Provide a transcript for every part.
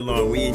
Long we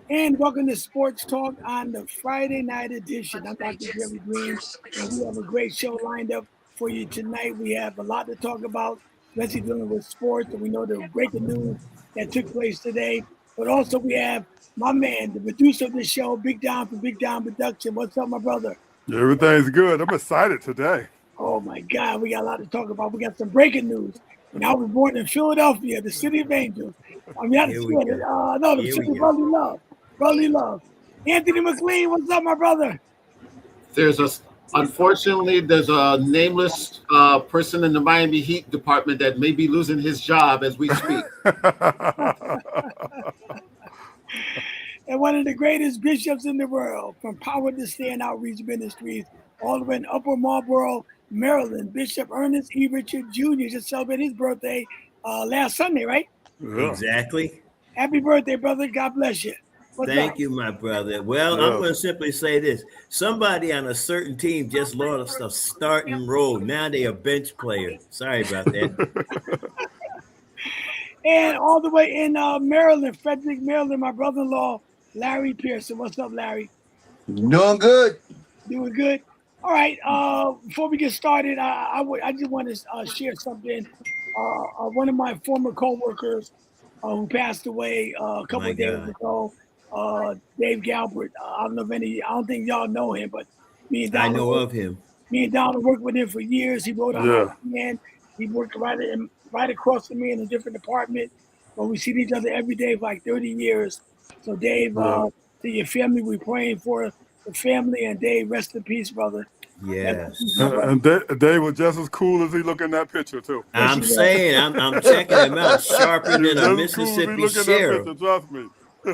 And welcome to Sports Talk on the Friday night edition. I'm Dr. Jerry Green, and we have a great show lined up for you tonight. We have a lot to talk about, especially dealing with sports, and we know the breaking news that took place today. But also we have my man, the producer of the show, Big Don from Big Don Production. What's up, my brother? Everything's good. I'm excited today. Oh, my God. We got a lot to talk about. We got some breaking news. And I was born in Philadelphia, the city of angels. I mean, not the city, the city of brotherly love. Brotherly love. Anthony McLean, what's up, my brother? Unfortunately, there's a nameless person in the Miami Heat department that may be losing his job as we speak. And one of the greatest bishops in the world, from Power to Stand Outreach Ministries, all the way in Upper Marlboro, Maryland, Bishop Ernest E. Richard Jr. just celebrated his birthday last Sunday, right? Yeah. Exactly. Happy birthday, brother. God bless you. Thank you, my brother. Well, I'm going to simply say this. Somebody on a certain team just lost a starting role. Now they a bench player. Sorry about that. And all the way in Maryland, Frederick, Maryland, my brother-in-law, Larry Pearson. What's up, Larry? Doing good. Doing good. All right. Before we get started, I just want to share something. One of my former co-workers who passed away a couple of days ago, Dave Galbert. I don't think y'all know him, but me and Don I know of him. Me and Don worked with him for years. He wrote on hand. He worked right across from me in a different department, but we see each other every day for like 30 years. So Dave, to your family, we're praying for the family, and Dave, rest in peace, brother. Yes. And Dave was just as cool as he looked in that picture too. I'm saying, I'm checking him out, sharper than a Mississippi sheriff. Trust me.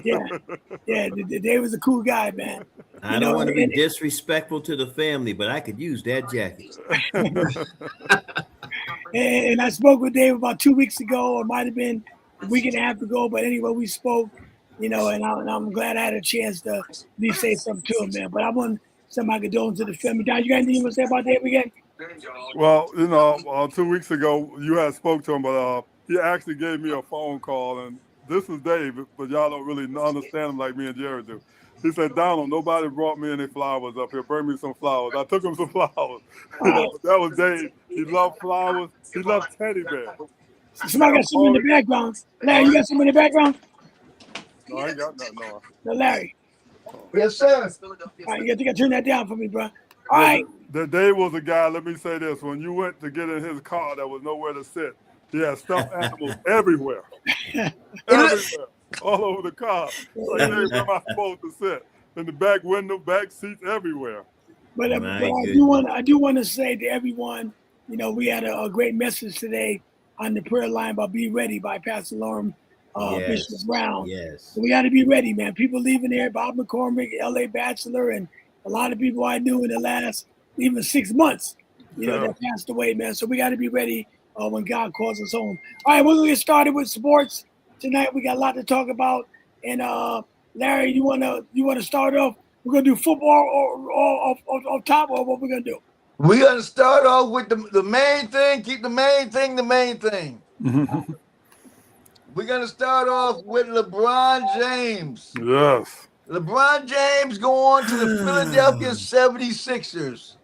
Yeah, Dave was a cool guy, man. I don't want to be disrespectful to the family, but I could use that jacket. And I spoke with Dave about 2 weeks ago, or it might have been a week and a half ago. But anyway, we spoke, and I'm glad I had a chance to at least say something to him, man. But I want to send my condolences to the family. Don, you got anything you want to say about Dave again? Well, 2 weeks ago, you had spoke to him, but he actually gave me a phone call, and this is Dave, but y'all don't really understand him like me and Jared do. He said, Donald, nobody brought me any flowers up here. Bring me some flowers. I took him some flowers. That was Dave. He loved flowers. He loved teddy bears. Somebody got some in the background. Larry, you got some in the background? No, I ain't got nothing. No, Larry. Yes, sir. All right, you got to turn that down for me, bro. All right. Dave was a guy, let me say this. When you went to get in his car, there was nowhere to sit. He had stuffed animals everywhere. Everywhere. All over the car. Like, hey, where am I supposed to sit? In the back window, back seats, everywhere. But I do want to say to everyone, we had a great message today on the prayer line by Be Ready by Pastor Lauren Bishop Brown. Yes. So we got to be ready, man. People leaving there, Bob McCormick, LA Bachelor, and a lot of people I knew in the last even 6 months, that passed away, man. So we got to be ready when God calls us home. All right, we're going to get started with sports. Tonight we got a lot to talk about. And Larry, you wanna start off? We're gonna do football or off top, or what we're gonna do? We're gonna start off with the main thing. Keep the main thing the main thing. We're gonna start off with LeBron James. Yes. LeBron James going to the Philadelphia 76ers.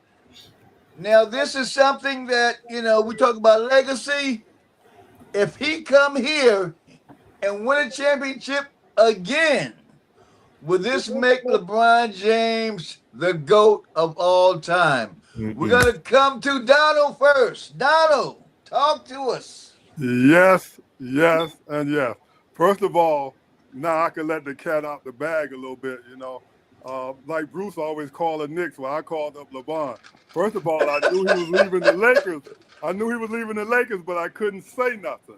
Now, this is something that, we talk about legacy. If he come here and win a championship again, will this make LeBron James the GOAT of all time? We're going to come to Donald first. Donald, talk to us. Yes, yes, and yes. First of all, now I can let the cat out the bag a little bit, you know. Like Bruce always called the Knicks, well, I called up LeBron. First of all, I knew he was leaving the Lakers. But I couldn't say nothing.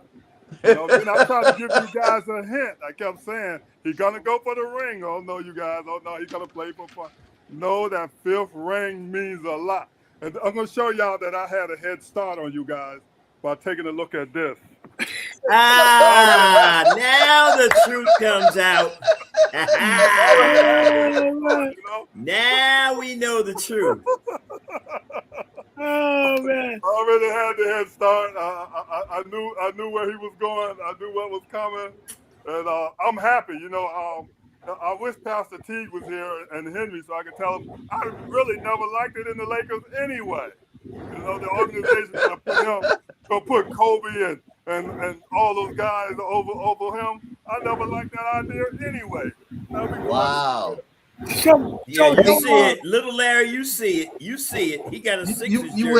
You know, then I tried to give you guys a hint. I kept saying, he's going to go for the ring. Oh, no, you guys. Oh, no, he's going to play for fun. No, that 5th ring means a lot. And I'm going to show y'all that I had a head start on you guys by taking a look at this. Now the truth comes out. Now we know the truth. Oh man! I already had the head start. I knew where he was going. I knew what was coming, and I'm happy. You know, I wish Pastor Teague was here and Henry so I could tell him I really never liked it in the Lakers anyway. You know, the organization gonna put Kobe and all those guys over him. I never liked that idea anyway. Wow. You see it, little Larry. You see it. He got a Sixers jersey. You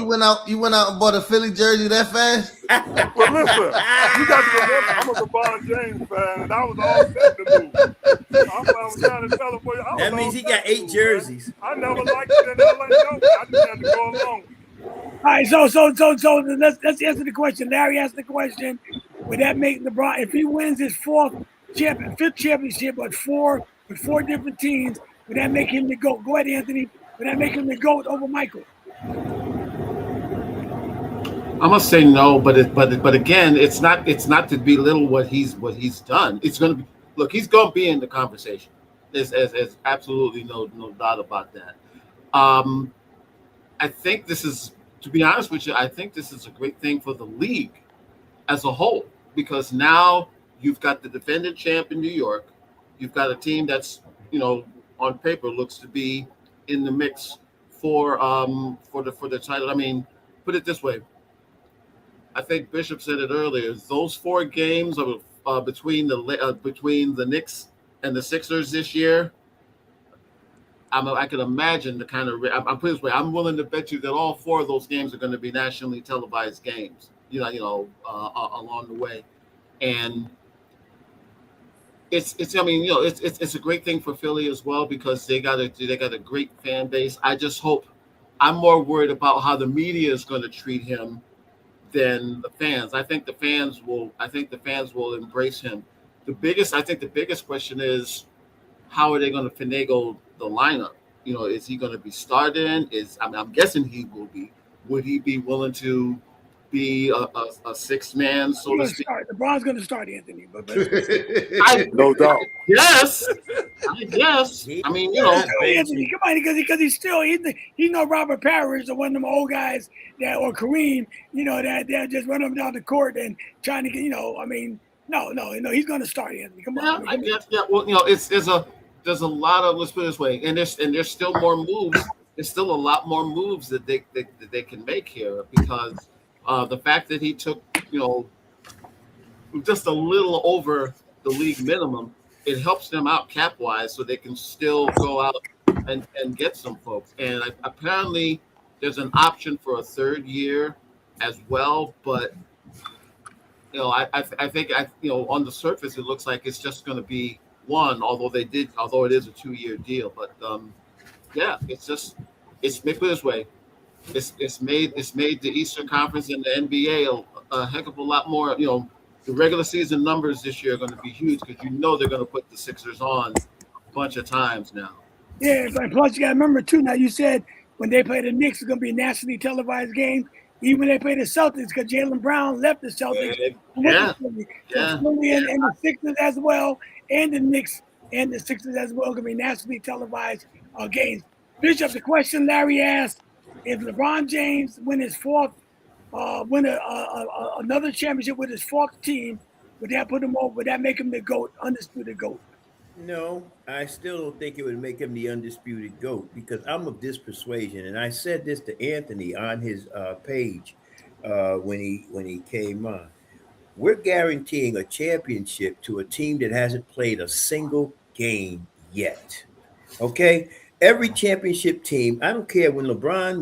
went out and bought a Philly jersey that fast. Well, listen, you got to remember, I'm a LeBron James fan, and I was all set to move. I was trying to tell him for you. That means he got 8 jerseys. Man. I never liked it in LA. I just had to go along. All right, so let's answer the question. Larry asked the question: would that make LeBron, if he wins his 5th championship, but with 4 different teams, would that make him the GOAT? Go ahead, Anthony. Would that make him the GOAT over Michael? I'm gonna say no, but again, it's not to belittle what he's done. It's gonna be, look, he's gonna be in the conversation. There's absolutely no doubt about that. I think this is, to be honest with you, I think this is a great thing for the league as a whole, because now you've got the defending champ in New York. You've got a team that's, you know, on paper looks to be in the mix for the title. I mean, put it this way. I think Bishop said it earlier. Those 4 games between the Knicks and the Sixers this year, I can imagine the kind of. I'm put it this way. I'm willing to bet you that all 4 of those games are going to be nationally televised games. Along the way, and it's. I mean, it's a great thing for Philly as well, because they got a great fan base. I just hope. I'm more worried about how the media is going to treat him than the fans. I think the fans will embrace him. The biggest question is, how are they going to finagle the lineup? You know, is he going to be starting? I'm guessing he will be. Would he be willing to be a 6th man, so to speak? LeBron's going to start, Anthony. But no doubt. Yes. I guess. I mean, you know, Anthony, come on, because he's still he's no Robert Parrish or one of them old guys or Kareem, that just run him down the court and trying to get, I mean, no, he's going to start, Anthony. Come on. I guess. Yeah. Well, there's a lot of, let's put it this way, and there's still more moves. There's still a lot more moves that they can make here, because the fact that he took, just a little over the league minimum, it helps them out cap wise, so they can still go out and get some folks. And apparently there's an option for a 3rd year as well, but I think on the surface it looks like it's just going to be 1, although it is a 2-year deal. But it's put this way, it's made the Eastern Conference and the NBA a heck of a lot more. The regular season numbers this year are going to be huge, because they're going to put the Sixers on a bunch of times now. Yeah, but plus you got to remember too. Now you said when they play the Knicks, it's going to be a nationally televised game. Even when they play the Celtics, because Jaylen Brown left the Celtics. Yeah. Philly and the Sixers as well, and the Knicks and the Sixers as well, going to be nationally televised games. Bishop, the question Larry asked: if LeBron James win his 4th, another championship with his 4th team, would that put him over? Would that make him the GOAT, undisputed GOAT? No, I still don't think it would make him the undisputed GOAT, because I'm of this persuasion, and I said this to Anthony on his page when he came on. We're guaranteeing a championship to a team that hasn't played a single game yet. Okay, every championship team, I don't care when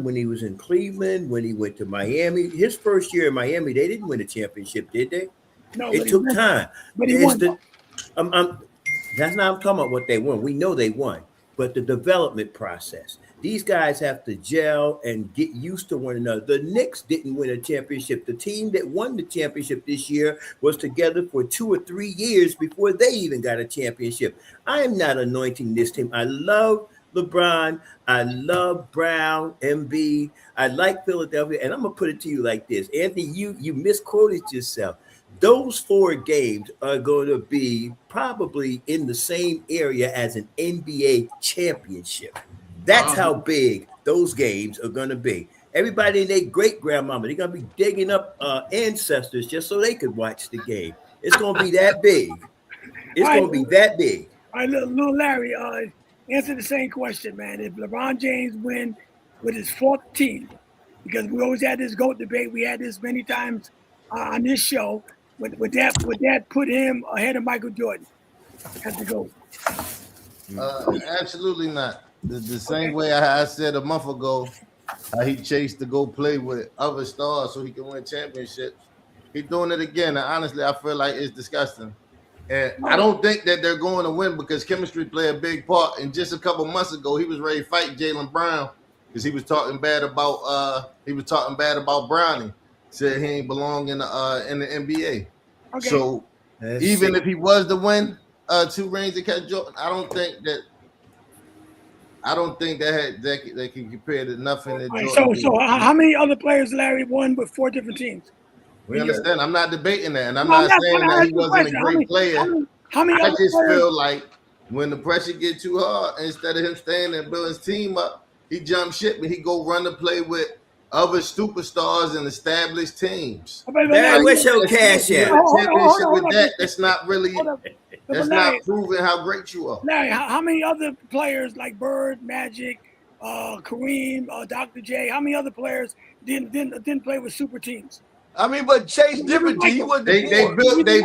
when he was in Cleveland, when he went to Miami, his first year in Miami, they didn't win a championship, did they? No, It took time. but he It's won. the, that's not I'm talking about what they won. We know they won, but the development process. These guys have to gel and get used to one another. The Knicks didn't win a championship. The team that won the championship this year was together for 2 or 3 years before they even got a championship. I am not anointing this team. I love LeBron. I love Brown, Embiid. I like Philadelphia, and I'm gonna put it to you like this, Anthony. You misquoted yourself. Those 4 games are going to be probably in the same area as an NBA championship. That's how big those games are going to be. Everybody and their great grandmama, they're going to be digging up ancestors just so they could watch the game. It's going to be that big. It's going to be that big. All right, little Larry, answer the same question, man. If LeBron James win with his 4th team, because we always had this GOAT debate, we had this many times on this show, would that put him ahead of Michael Jordan as the GOAT? Absolutely not. The same way I said a month ago, how he chased to go play with other stars so he can win championships. He's doing it again. And honestly, I feel like it's disgusting. And I don't think that they're going to win because chemistry play a big part. And just a couple months ago, he was ready to fight Jaylen Brown because he was talking bad about Brownie. Said he ain't belong in the NBA. Okay. So even if he was to win 2 rings against Jordan, I don't think that can compare to nothing. That right, so how many other players Larry won with 4 different teams? We understand. I'm not debating that, and I'm not saying that he wasn't a great player. I just feel like when the pressure get too hard, instead of him staying there and build his team up, he jump ship and he go run to play with other superstars and established teams. Larry, where's your cash at? Championship with that. That's not really. That's not proving how great you are. Larry, how many other players like Bird, Magic, Kareem, Dr. J? How many other players didn't play with super teams? I mean, but Chase different. He wasn't. They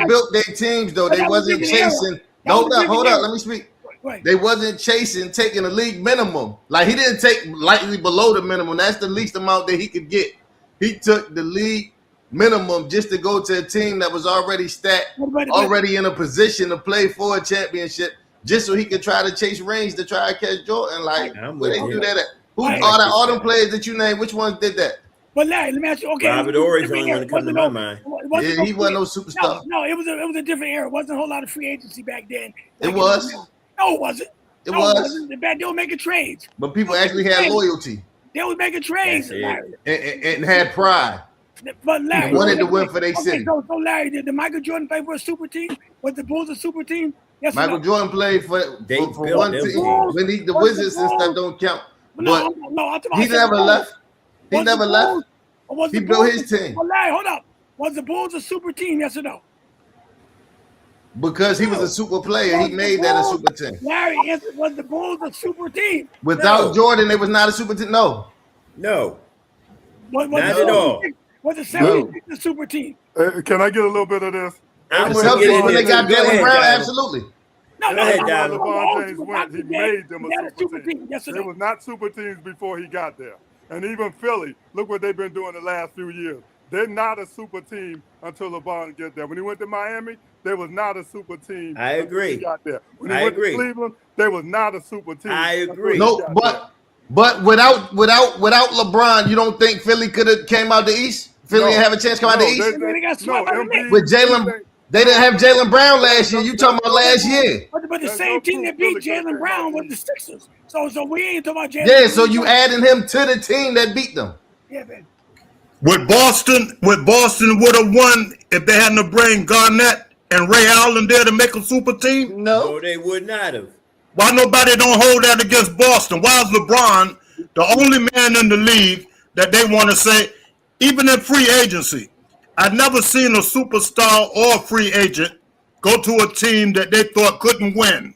built their teams though. They wasn't chasing. Hold up. Let me speak. Right. They wasn't chasing taking a league minimum. Like he didn't take lightly below the minimum. That's the least amount that he could get. He took the league minimum just to go to a team that was already stacked, already in a position to play for a championship, just so he could try to chase rings to try to catch Jordan. Like, where they do that at? Who all them players that you named? Which ones did that? But Larry, let me ask you. Okay, Robert Ory's only one that comes to my mind. Yeah, he wasn't no superstar. No, it was a different era. It wasn't a whole lot of free agency back then. It was. No, it wasn't. It was. They were making trades. But people actually had loyalty. They was making trades, Larry. And had pride. But Larry wanted to win for their city. So Larry, did Michael Jordan play for a super team? Was the Bulls a super team? Yes. Michael Jordan played for one team. When the Wizards and stuff don't count. But he never left. He never left. He built his team. Well, Larry, hold up. Was the Bulls a super team? Yes or no? Because he was a super player, he made that a super team. Larry, was the Bulls a super team? Without Jordan, they was not a super team. No. Not at all. Was the 76ers a super team? Can I get a little bit of this? When they got Jaylen Brown, absolutely. LeBron James went, he made them a super team. Yes, they was not super teams before he got there. And even Philly, look what they've been doing the last few years. They're not a super team until LeBron gets there. When he went to Miami, they was not a super team. I agree. He got there. When he went to Cleveland, they was not a super team. I agree. No, but without LeBron, you don't think Philly could have came out the East? Philly didn't have a chance to come out the East? With Jaylen, they didn't have Jaylen Brown last year. You talking about last year? But the same team that beat Jaylen Brown was the Sixers. So we ain't talking about Jaylen. Yeah, so you adding him to the team that beat them. Yeah, man. Would Boston would have won if they hadn't bring Garnett and Ray Allen there to make a super team? No, they would not have. Why nobody don't hold that against Boston? Why is LeBron the only man in the league that they want to say, even in free agency? I've never seen a superstar or a free agent go to a team that they thought couldn't win.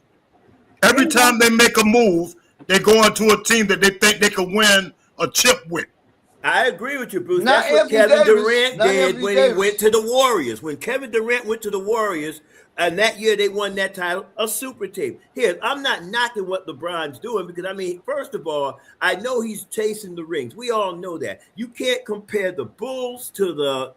Every time they make a move, they go into a team that they think they could win a chip with. I agree with you, Bruce. That's what Kevin Durant did when he went to the Warriors. When Kevin Durant went to the Warriors, And that year they won that title, a super team. Here, I'm not knocking what LeBron's doing because, I mean, first of all, I know he's chasing the rings. We all know that. You can't compare the Bulls to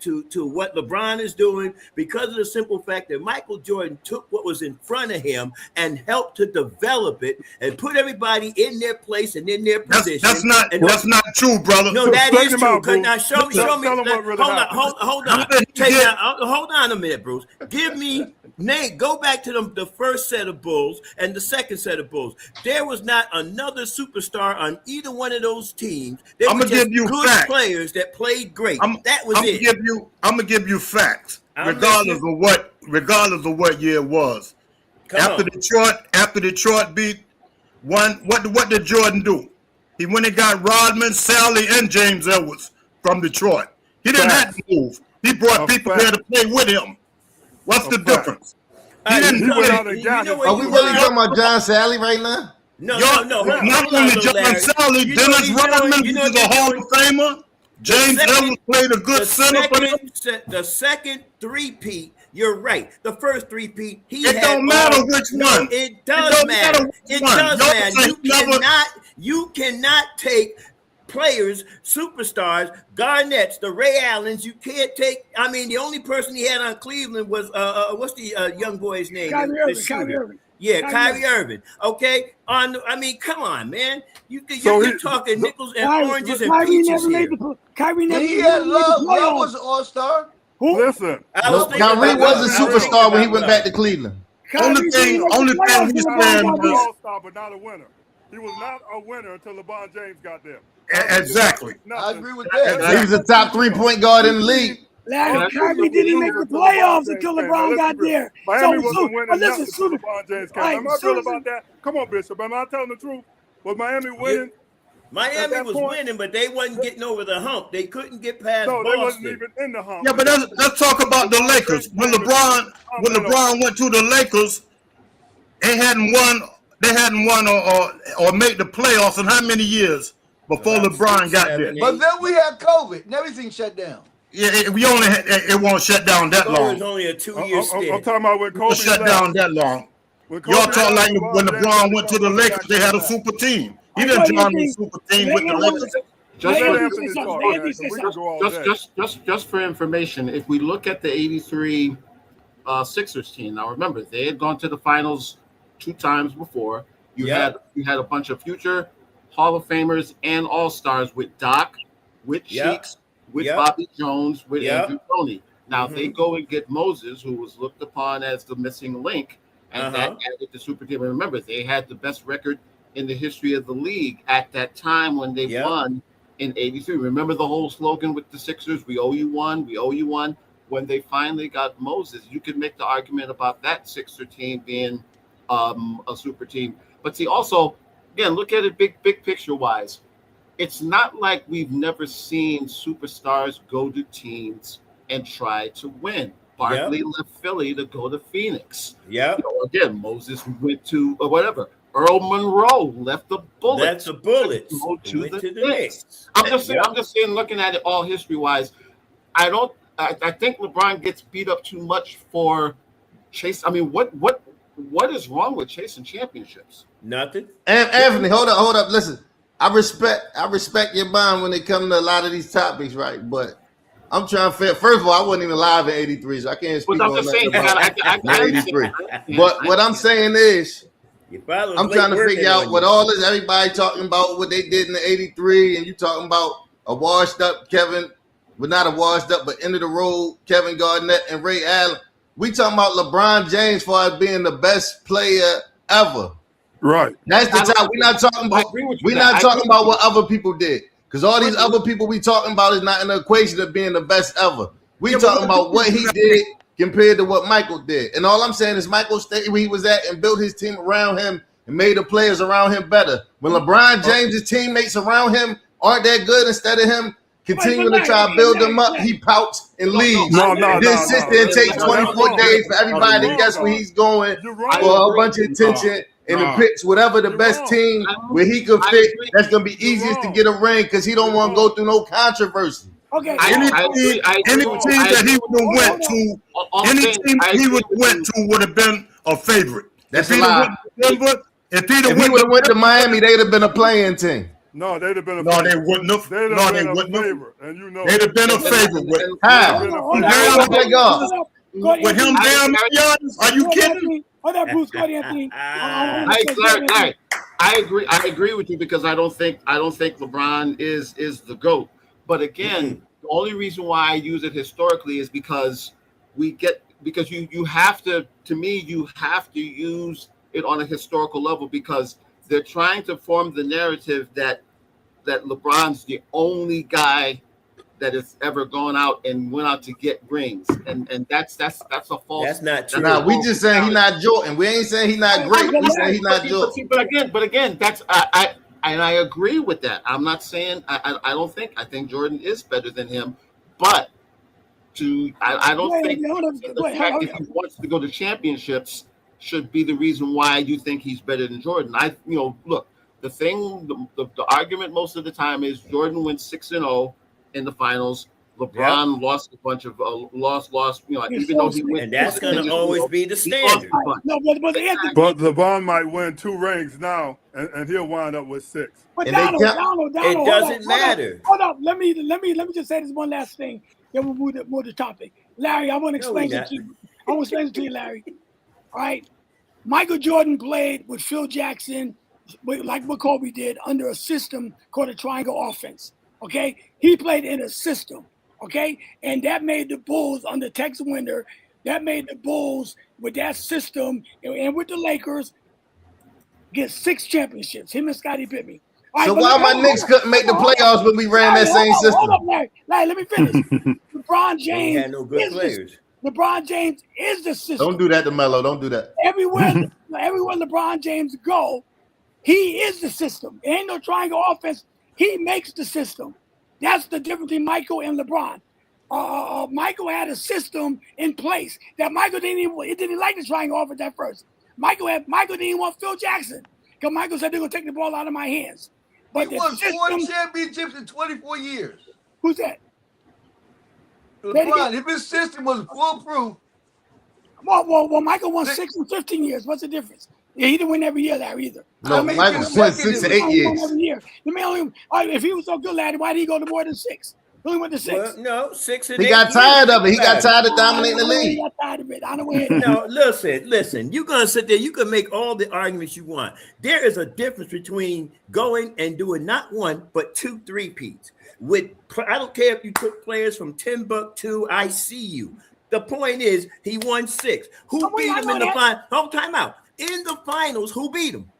what LeBron is doing because of the simple fact that Michael Jordan took what was in front of him and helped to develop it and put everybody in their place and in their position. That's not true, brother. No, that is true. Bruce. Now show me. Hold on a minute, Bruce. Give me. Nate, go back to the first set of Bulls and the second set of Bulls. There was not another superstar on either one of those teams. They were just good facts. Players that played great. That was it. I'm gonna give you facts, regardless of what year it was. After Detroit beat one, what did Jordan do? He went and got Rodman, Sally, and James Edwards from Detroit. He didn't have to move. He brought people there to play with him. What's the difference? He went out and got Are we really talking about John Sally right now? No. Not only John Sally, Dennis Rodman, who's a Hall of Famer. James Edwards played a good center for them. The second three-peat, you're right. The first three-peat, it don't matter which one. It does matter. It does matter. You cannot take players, superstars, Garnett's, the Ray Allens. You can't take. I mean, the only person he had on Cleveland was what's the young boy's name? Kyrie Irving. Yeah, Kyrie Irving. Okay. I mean, come on, man. You're talking nickels and oranges and peaches here. Kyrie never had Love. Love was an all-star. Listen, Kyrie was a superstar when he went back to Cleveland. Only thing we stand was all-star, but not a winner. He was not a winner until LeBron James got there. Exactly. I agree with that. He was a top 3-point guard in the league. Kyrie didn't make the playoffs until LeBron got there. Miami wasn't winning nothing until LeBron James came. Am I real about that? Come on, Bishop. Am I telling the truth? Was Miami winning? Miami was winning, but they wasn't getting over the hump. They couldn't get past Boston. They wasn't even in the hump. Yeah, but let's talk about the Lakers. When LeBron went to the Lakers, they hadn't won or made the playoffs in how many years before LeBron got there? But then we had COVID and everything shut down. Yeah, it won't shut down that long. It was only a 2-year stint. I'm talking about when Kobe shut down that long. Y'all talk like when LeBron went to the Lakers, they had a super team. He didn't join the super team with the Lakers. Just for information, if we look at the 83 Sixers team, now remember, they had gone to the finals 2 times before. You had a bunch of future Hall of Famers and All-Stars with Doc, with Cheeks, with Bobby Jones, with Andrew Toney. Now, if they go and get Moses, who was looked upon as the missing link, and that added the super team. And remember, they had the best record in the history of the league at that time when they won in 83. Remember the whole slogan with the Sixers, we owe you one, we owe you one. When they finally got Moses, you could make the argument about that Sixer team being a super team. But see, also, again, look at it big picture wise. It's not like we've never seen superstars go to teams and try to win. Barkley left Philly to go to Phoenix. Yeah. Again, Moses went to or whatever. Earl Monroe left the Bullets. That's the Bullets. Go to the Knicks. I'm just saying, looking at it all history wise, I think LeBron gets beat up too much for chase. I mean, what is wrong with chasing championships? Nothing. Anthony, hold up. Listen, I respect your mind when it comes to a lot of these topics, right? But I'm trying to first of all, I wasn't even alive in 83, so I can't speak on that. 83. But what I'm saying is, I'm trying to figure out what all this everybody talking about what they did in the 83, and you talking about a washed up Kevin, but not a washed up, but end of the road Kevin Garnett and Ray Allen. We talking about LeBron James for us being the best player ever. Right. That's the time. We're not talking about what other people did. Because all these other people we talking about is not in the equation of being the best ever. We talking about what he did compared to what Michael did. And all I'm saying is Michael stayed where he was at and built his team around him and made the players around him better. When LeBron James' teammates around him aren't that good, instead of him continuing to try to build them up, he pouts and leaves. Then sits there and takes 24 days for everybody to guess where he's going for a bunch of attention. And the picks, whatever the best team where he could fit, that's gonna be easiest to get a ring because he don't want to go through no controversy. Okay. Any I team, agree that he would have went to, All I'm any saying, team I he agree would with went you. to would have been a favorite. That's If a he'd have lie. went to Denver, if he'd If have he went would to have went to Denver, Miami, they'd have been a playing team. No, they'd have been a no, they favorite. wouldn't have. They'd No, have they been a wouldn't have. favorite, and you know They'd have been a And- favorite with How? been a Hold favorite. He don't play golf. with him down there yards. Are you kidding? Hold up, Bruce. Go ahead, Anthony. I agree with you because I don't think LeBron is the GOAT. But again, the only reason why I use it historically is because you have to me you have to use it on a historical level because they're trying to form the narrative that LeBron's the only guy that has ever gone out and went out to get rings, and that's a false. That's not true. Nah, we just saying he's not Jordan. We ain't saying he's not great. We saying he's not Jordan. But again, that's I agree with that. I'm not saying I think Jordan is better than him, but I don't think the fact that he wants to go to championships should be the reason why you think he's better than Jordan. Look, the argument most of the time is Jordan went 6-0 in the finals. LeBron lost a bunch of lost. Even though he went, and that's going to always be the standard. No, But LeBron might win 2 rings now, and he'll wind up with 6. But And Donald, it doesn't matter. Hold up. Let me just say this one last thing. Then we'll move the topic. Larry, I want to explain it to you. I want to explain it to you, Larry. All right. Michael Jordan played with Phil Jackson, like what Kobe did, under a system called a triangle offense. Okay, he played in a system. Okay, and that made the Bulls under Tex Winter. That made the Bulls with that system and with the Lakers get 6 championships. Him and Scottie Pippen. So why my Knicks couldn't make the playoffs when we ran that same system? Hold up, Larry, let me finish. LeBron James had no good players. LeBron James is the system. Don't do that to Melo. Don't do that. Everywhere LeBron James go, he is the system. There ain't no triangle offense. He makes the system. That's the difference between Michael and LeBron. Michael had a system in place that Michael didn't like the triangle offense at first. Michael didn't even want Phil Jackson because Michael said they're gonna take the ball out of my hands. But he won 4 championships in 24 years. Who's that? LeBron, if his system was foolproof. Well, Michael won 6 in 15 years. What's the difference? Yeah, he didn't win every year, Larry, either. No, Michael won 6 to 8 years. Every year. If he was so good, Larry, why did he go to more than 6? He only went to 6. Well, no, 6 and 8 He got tired of it. He got tired of dominating the He league. got tired of it. I don't know. No, listen. You're gonna sit there. You can make all the arguments you want. There is a difference between going and doing not 1 but 2 3-peats. I don't care if you took players from Timbuktu. I see you. The point is, he won 6. Who beat him in the final? Hold time out. In the finals, who beat him?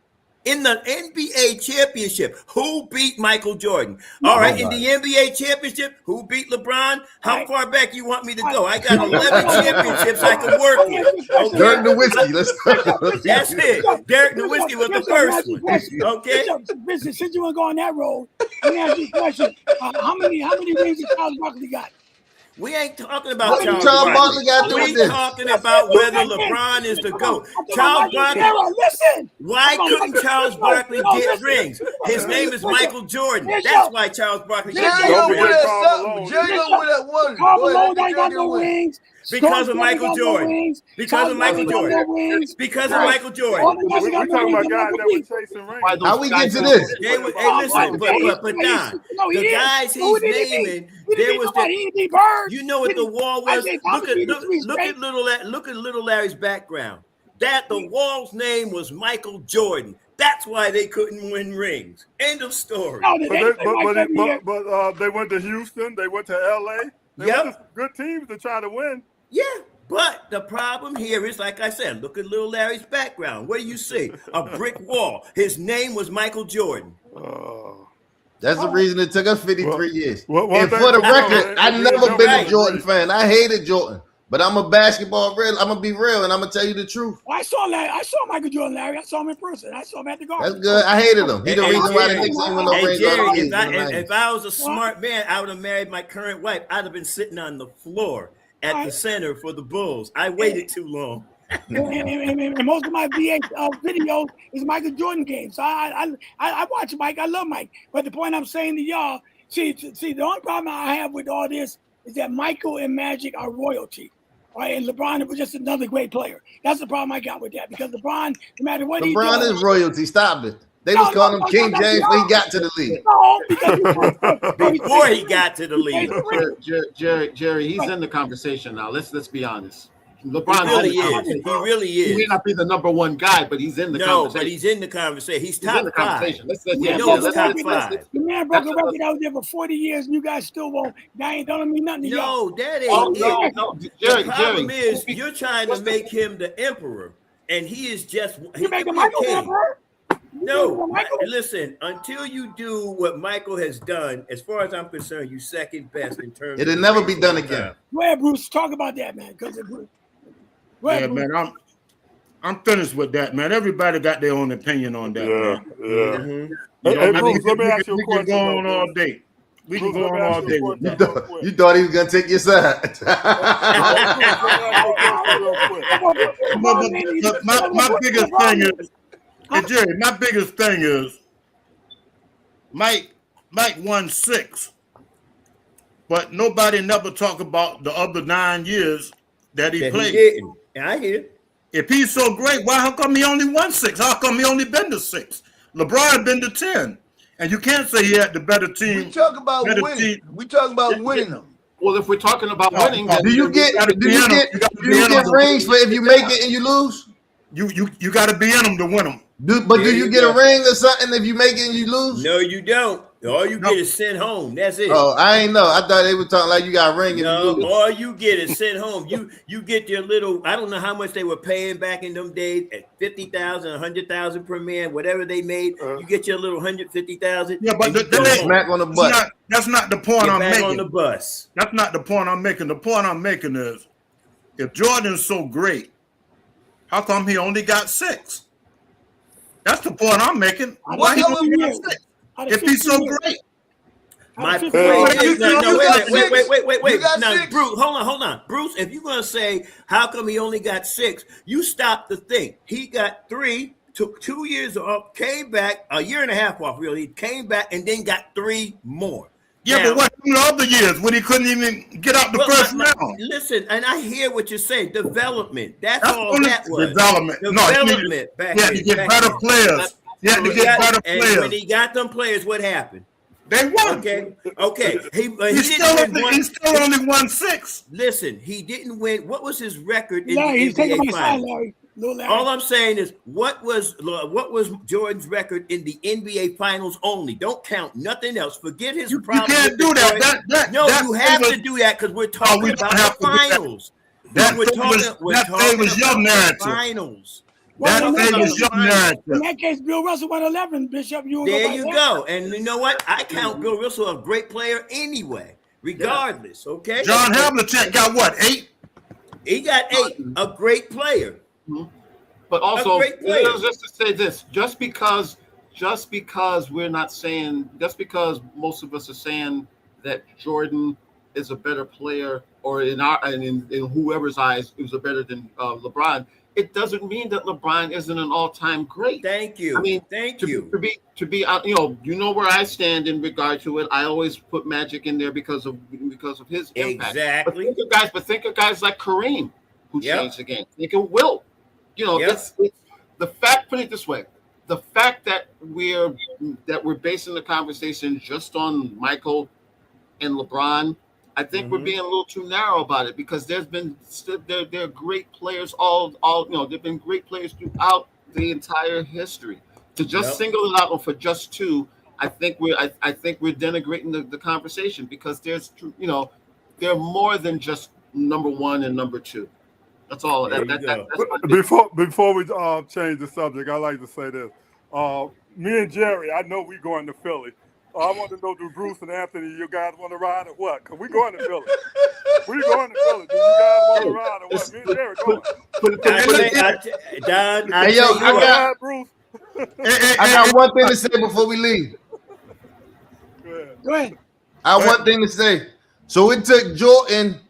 In the NBA championship, who beat Michael Jordan? All right, in the NBA championship, who beat LeBron? How far back you want me to go? I got 11 championships I can work with. Okay? Dirk Nowitzki. That's it. Derek Nowitzki was the first one. Okay. Since you want to go on that road, let me ask you a question. How many rings did Charles Barkley got? We ain't talking about Charles Barkley. Barkley got to do with We this. talking about whether LeBron is the GOAT. Charles Barkley. Listen. Why couldn't Charles Barkley get rings? His name is Michael Jordan. That's why Charles Barkley Jerry can't don't get win rings. that something. Jerry don't win that one. Carl Go ahead, Malone let ain't got Jerry no win. rings. Because of Michael Jordan. Because of Michael Jordan. Because of Michael Jordan. We're talking about guys that were chasing rings. How we get to this? Hey, listen, but Don, the guys he's naming, there was that. You know what the wall was? Look at little Larry's background. That the wall's name was Michael Jordan. That's why they couldn't win rings. End of story. But they went to Houston. They went to LA. They went to good teams to try to win. Yeah, but the problem here is, like I said, look at little Larry's background. What do you see? A brick wall. His name was Michael Jordan. That's the reason it took us 53 years. And for the record, I never been a Jordan fan. I hated Jordan. But I'm a basketball real. I'm gonna be real, and I'm gonna tell you the truth. I saw Michael Jordan, Larry. I saw him in person. I saw him at the Garden. That's good. I hated him. He's the reason why the Knicks ain't win no rings. Jerry, if I was a smart man, I would have married my current wife. I'd have been sitting on the floor at the center for the Bulls. I waited too long. and most of my VH videos is Michael Jordan games. So I watch Mike. I love Mike. But the point I'm saying to y'all See, the only problem I have with all this is that Michael and Magic are royalty, right? And LeBron was just another great player. That's the problem I got with that because LeBron, no matter what he LeBron does, is royalty. Stop it. They was calling him King James before he got to the league. No, because Before he got to the league. Jerry, he's in the conversation now. Let's be honest. He LeBron really is. He really He may is. not be the number one guy, but he's in the conversation. But he's in the conversation. He's He's in top the five. conversation. Let's We know he's top five. The man broke a record out there for 40 years, and you guys still won't. That don't mean nothing to y'all. No, that ain't it. No, The Jerry, problem Jerry. is you're trying to make him the emperor, and he is just You make a Michael king. Emperor? No, listen. Until you do what Michael has done, as far as I'm concerned, you second best in terms. It'll of never be done again. Go ahead, Bruce. Talk about that, man. Because Yeah, man, I'm finished with that, man. Everybody got their own opinion on that, man. Mhm. Hey, Bruce, let me ask you a We can question. go on though, all Bruce. day. We can Bruce, go let on me all ask day you a with question that. real quick. You thought he was gonna take your side. Bruce, let me ask you a question real quick. But my biggest thing is, hey, Jerry, my biggest thing is Mike won 6, but nobody never talk about the other 9 years that he That played. he didn't. And I hear. If he's so great, how come he only won 6? How come he only been to 6? LeBron been to 10, and you can't say he had the better team. We talk about better winning. team. We talk about winning them. Well, if we're talking about winning, then Do you get rings for if you make it and you lose? You got to be in them to win them. Do There you you get go. a ring or something if you make it and you lose? No, you don't. All you get is sent home. That's it. Oh, I ain't know. I thought they were talking like you got a ring if you No, lose. all you get is sent home. You get your little. I don't know how much they were paying back in them days at 50,000, 100,000 per man, whatever they made. You get your little 150,000. Yeah, but Smack on the butt. That's not the point I'm back making. on the bus. That's not the point I'm making. The point I'm making is, if Jordan's so great, how come he only got 6? That's the point I'm making. Why he only got 6? If he's so great. My point You is, no, got wait. You got Now, 6. Bruce, hold on. Bruce, if you're going to say, how come he only got 6? You stop to think. He got 3, took 2 years off, came back, a year and a half off, really. He came back and then got 3 more. Yeah, Now, but what in the other years when he couldn't even get out the first round? Listen, and I hear what you're saying. Development. That's all only that was. development. Development. He had to get better players. He had to get better And players. when he got them players, what happened? They won. Okay. He still didn't only won 6. Listen, he didn't win. What was his record in Larry, he's the taking NBA my side, Finals? Larry. Little Larry. All I'm saying is, what was Jordan's record in the NBA Finals only? Don't count nothing else. Forget his You problem. can't do that. No, that you have favors- to do that because we're talking we don't about have the to do that. finals. That we're favors- talking that favors your about narrative. the finals. That Well, favors your in narrative. that case, Bill Russell won 11, Bishop. There you go. And you know what? I count Bill Russell a great player anyway, regardless. Okay. John Havlicek got what, 8? He got 8. A great player. But also, A great player. just to say this, just because we're not saying, just because most of us are saying that Jordan is a better player, or in whoever's eyes, he was a better than LeBron, it doesn't mean that LeBron isn't an all-time great. Thank you. I mean, thank to you. be you know where I stand in regard to it. I always put Magic in there because of his impact. Exactly. But think of guys like Kareem who Yep. changed the game. Think of Wilt. You know, Yep. it's the fact. Put it this way: the fact that we're basing the conversation just on Michael and LeBron, I think we're being a little too narrow about it, because there are great players there've been great players throughout the entire history. To just single it out for just 2, I think we're denigrating the conversation, because there are more than just number 1 and number 2. That's all. That's Before we change the subject, I like to say this. Me and Jerry, I know we going to Philly. I want to know, do Bruce and Anthony, you guys want to ride or what? Because we going to Philly. We going to Philly. Do you guys want to ride or what? Me and Jerry going. I got one thing to say before we leave. Go ahead. I have one thing to say. So it took Jordan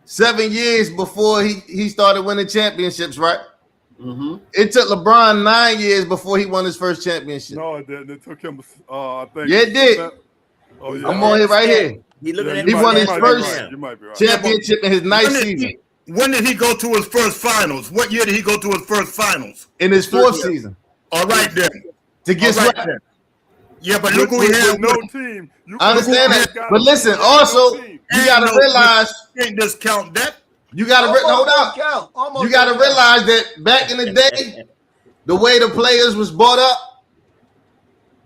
7 years before he started winning championships, right? Mm-hmm. It took LeBron 9 years before he won his first championship. No, it didn't. It took him, I think. Yeah, it did. Oh, yeah. I'm on here right here. He looking at He won his first You might be right. championship in his ninth When did season. when did he go to his first finals? What year did he go to his first finals? In his fourth season. All right then. To get All right swept. then. Yeah, but look who he with had. no with him. team. You I understand can't- that. But listen, also, you gotta realize Can't discount that. you gotta hold up. You gotta realize that back in the day, the way the players was brought up,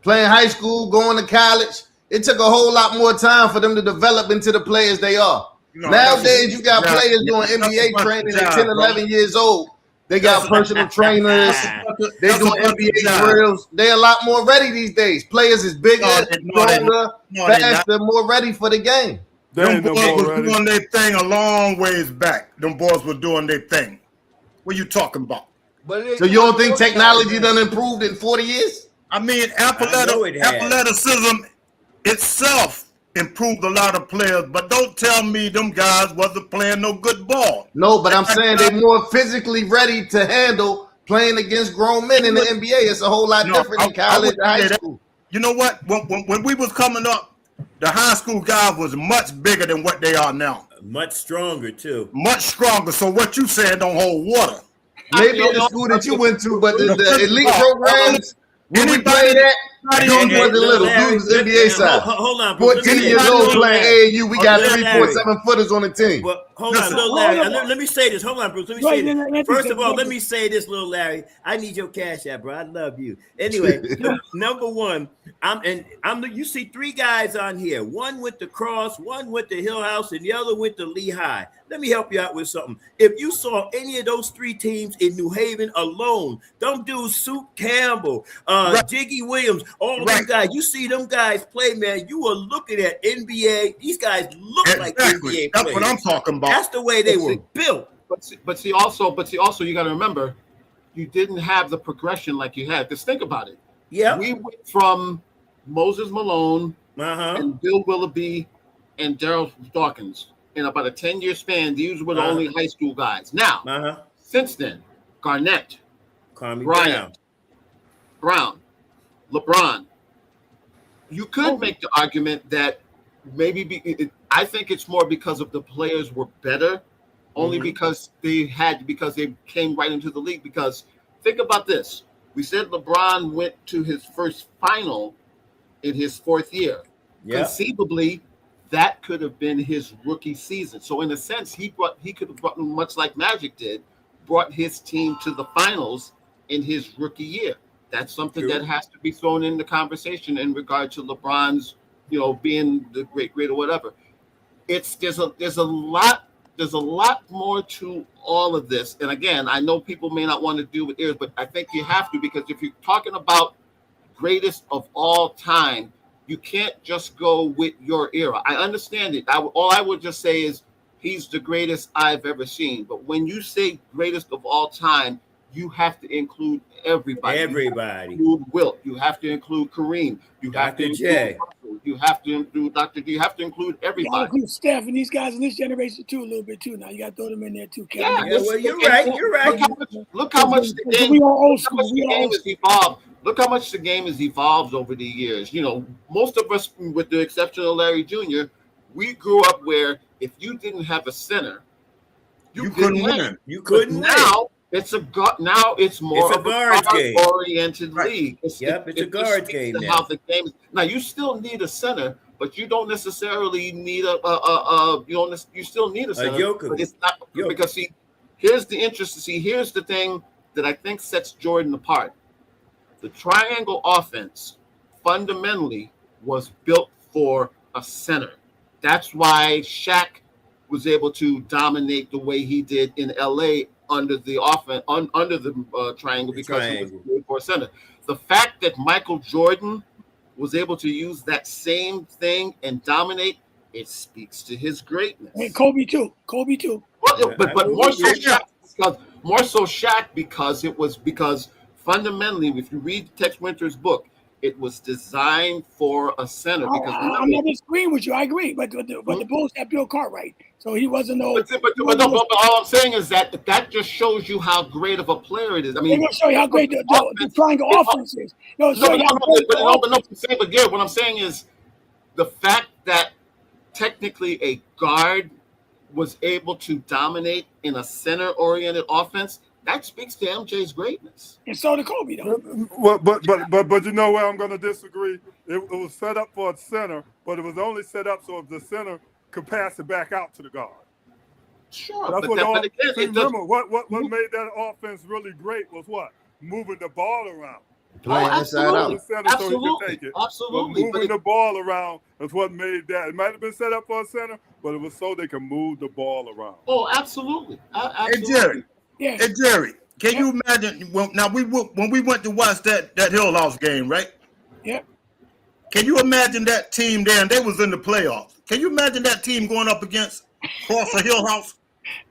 playing high school, going to college, it took a whole lot more time for them to develop into the players they are. No, Nowadays, you got that's- players doing that's NBA a training job, at 10, bro. 11 years old. They got personal trainers. They That's a doing fucking NBA job. drills. They a lot more ready these days. Players is bigger, No, they stronger, not. No, they not. faster, more ready for the game. They Them ain't no boys more was ready. doing their thing a long ways back. Them boys were doing their thing. What you talking about? So you don't think technology done improved in 40 years? I mean, know it has. athleticism itself improved a lot of players, but don't tell me them guys wasn't playing no good ball. No, but I'm saying they're more physically ready to handle playing against grown men in the NBA. It's a whole lot No, different in I college wouldn't and high say that. school. You know what? When we was coming up, the high school guys was much bigger than what they are now. Much stronger too. Much stronger. So what you saying don't hold water. Maybe in the school that you went to, but the elite programs, when we Anybody- played that, Hey, dudes hey, wasn't little. Larry, Dudes was NBA side. Hold on, Bruce. 14 Let me- years old Little playing Larry. AAU. We got Little 3.7 footers on the team. Well, hold on, Listen. little Larry. Hold on. Let me say this. Hold on, Bruce. Let me Right, say then, this. Anthony First said- of all, let me say this, little Larry. I need your cash app, bro. I love you. Anyway, number one, you see three guys on here. One with the Cross, one with the Hill House, and the other with the Lehigh. Let me help you out with something. If you saw any of those three teams in New Haven alone, them dudes, Soup Campbell, Jiggy Williams, all them guys, you see them guys play, man, you are looking at NBA. These guys look like NBA That's players. what I'm talking about. That's the way they But were see- built. But see, also, you got to remember, you didn't have the progression like you had. Just think about it. Yeah. We went from Moses Malone Uh-huh. and Bill Willoughby and Daryl Dawkins in about a 10-year span. These were the only high school guys. Now, Uh-huh. since then, Garnett, Kwame Bryant, Brown, LeBron. You could make the argument that maybe I think it's more because of the players were better, only because they came right into the league. Because think about this: we said LeBron went to his first final in his fourth year. Yeah. Conceivably, that could have been his rookie season. So in a sense, he could have brought, much like Magic did, brought his team to the finals in his rookie year. That's something that has to be thrown in the conversation in regard to LeBron's, being the great or whatever. There's a lot more to all of this. And again, I know people may not want to do with ears, but I think you have to, because if you're talking about greatest of all time, you can't just go with your era. I understand it. All I would just say is he's the greatest I've ever seen. But when you say greatest of all time, you have to include everybody. Everybody. You have to include Wilt. You have to include Kareem. You have to Dr. J. include Russell. You have to include Dr. D. You have to include You gotta everybody. include Steph and these guys in this generation too, a little bit too. Now you gotta throw them in there too, Yeah, Kevin. Yeah, well, you're right. You're right. Look how much the game. We are old Look how much school. We the are game old has evolved. Look how much the game has evolved over the years. Most of us, with the exception of Larry Jr., we grew up where if you didn't have a center, You couldn't win. You couldn't win. Now it's more It's a of guards game. oriented league. It's a just guards speaks game to now. how the game is. Now you still need a center, but you don't necessarily need you still need a center. Joker. But it's not Joker. because here's the thing that I think sets Jordan apart. The triangle offense fundamentally was built for a center. That's why Shaq was able to dominate the way he did in LA under the offense, under the triangle, because he was built for a center. The fact that Michael Jordan was able to use that same thing and dominate, it speaks to his greatness. And Kobe too. Well, but more so Shaq because fundamentally, if you read Tex Winter's book, it was designed for a center. Because I'm not disagreeing with you. I agree, but the Bulls had Bill Cartwright, so he wasn't no. But all I'm saying is that just shows you how great of a player it is. I mean, They're gonna show you how great the triangle offense is. What I'm saying is, the the fact that technically a guard was able to dominate in a center-oriented offense, that speaks to MJ's greatness. And so did Kobe, though. Well, but you know where I'm going to disagree? It was set up for a center, but it was only set up so if the center could pass it back out to the guard. Sure, That's but again, see, it does. remember, what made that offense really great was what? Moving the ball around. Playing inside out. The center so he Absolutely, could take it. absolutely. But moving the ball around is what made that. It might have been set up for a center, but it was so they could move the ball around. Oh, absolutely. Hey, Jerry. Yeah. Hey, Jerry, can you imagine when we went to watch that Hill House game, right? Yep. Can you imagine that team there? And they was in the playoffs. Can you imagine that team going up against Foster Hill House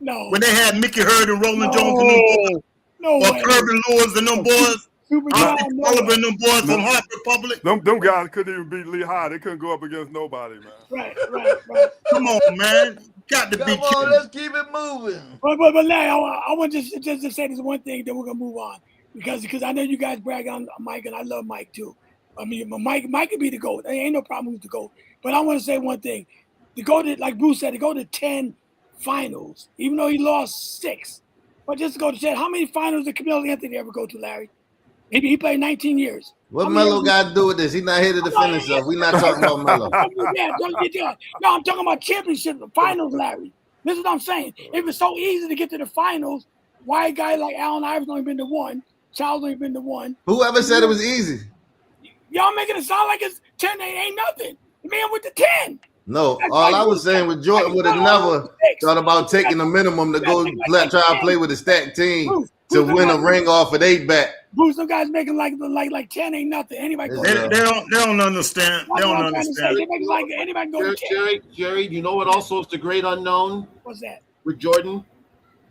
No. when they had Mickey Hurd and Roland Jones and them boys, No or way. Kirby Lewis and them boys, Super John, no Sullivan way. and them boys from Hartford Republic? Them guys couldn't even beat Lehigh. They couldn't go up against nobody, man. Right. Come on, man. Got to be Come on, kidding. let's keep it moving. But Larry, I want just to say this one thing, then we're gonna move on because I know you guys brag on Mike, and I love Mike too. I mean, Mike could be the GOAT. There ain't no problem with the GOAT. But I want to say one thing: to go to, like Bruce said, to go to 10 finals, even though he lost 6, but just to go to 10. How many finals did Camille Anthony ever go to, Larry? He played 19 years. What Melo got to do with this? He's not here to defend himself. We're not talking about Melo. Yeah, don't get that. No, I'm talking about championship finals, Larry. This is what I'm saying. If it's so easy to get to the finals, why a guy like Allen Iverson only been to 1, Charles only been to 1? Whoever said it was easy? Y'all making it sound like it's 10 ain't nothing. The man went to 10. No, all I was saying was Jordan would have never thought about taking the minimum to go try to play with a stacked team to win a ring off of 8 back. Bruce, some guys making like 10 ain't nothing. Anybody go They don't understand. They don't understand. They make it like anybody go to 10. Jerry, you know what also is the great unknown What's that? with Jordan?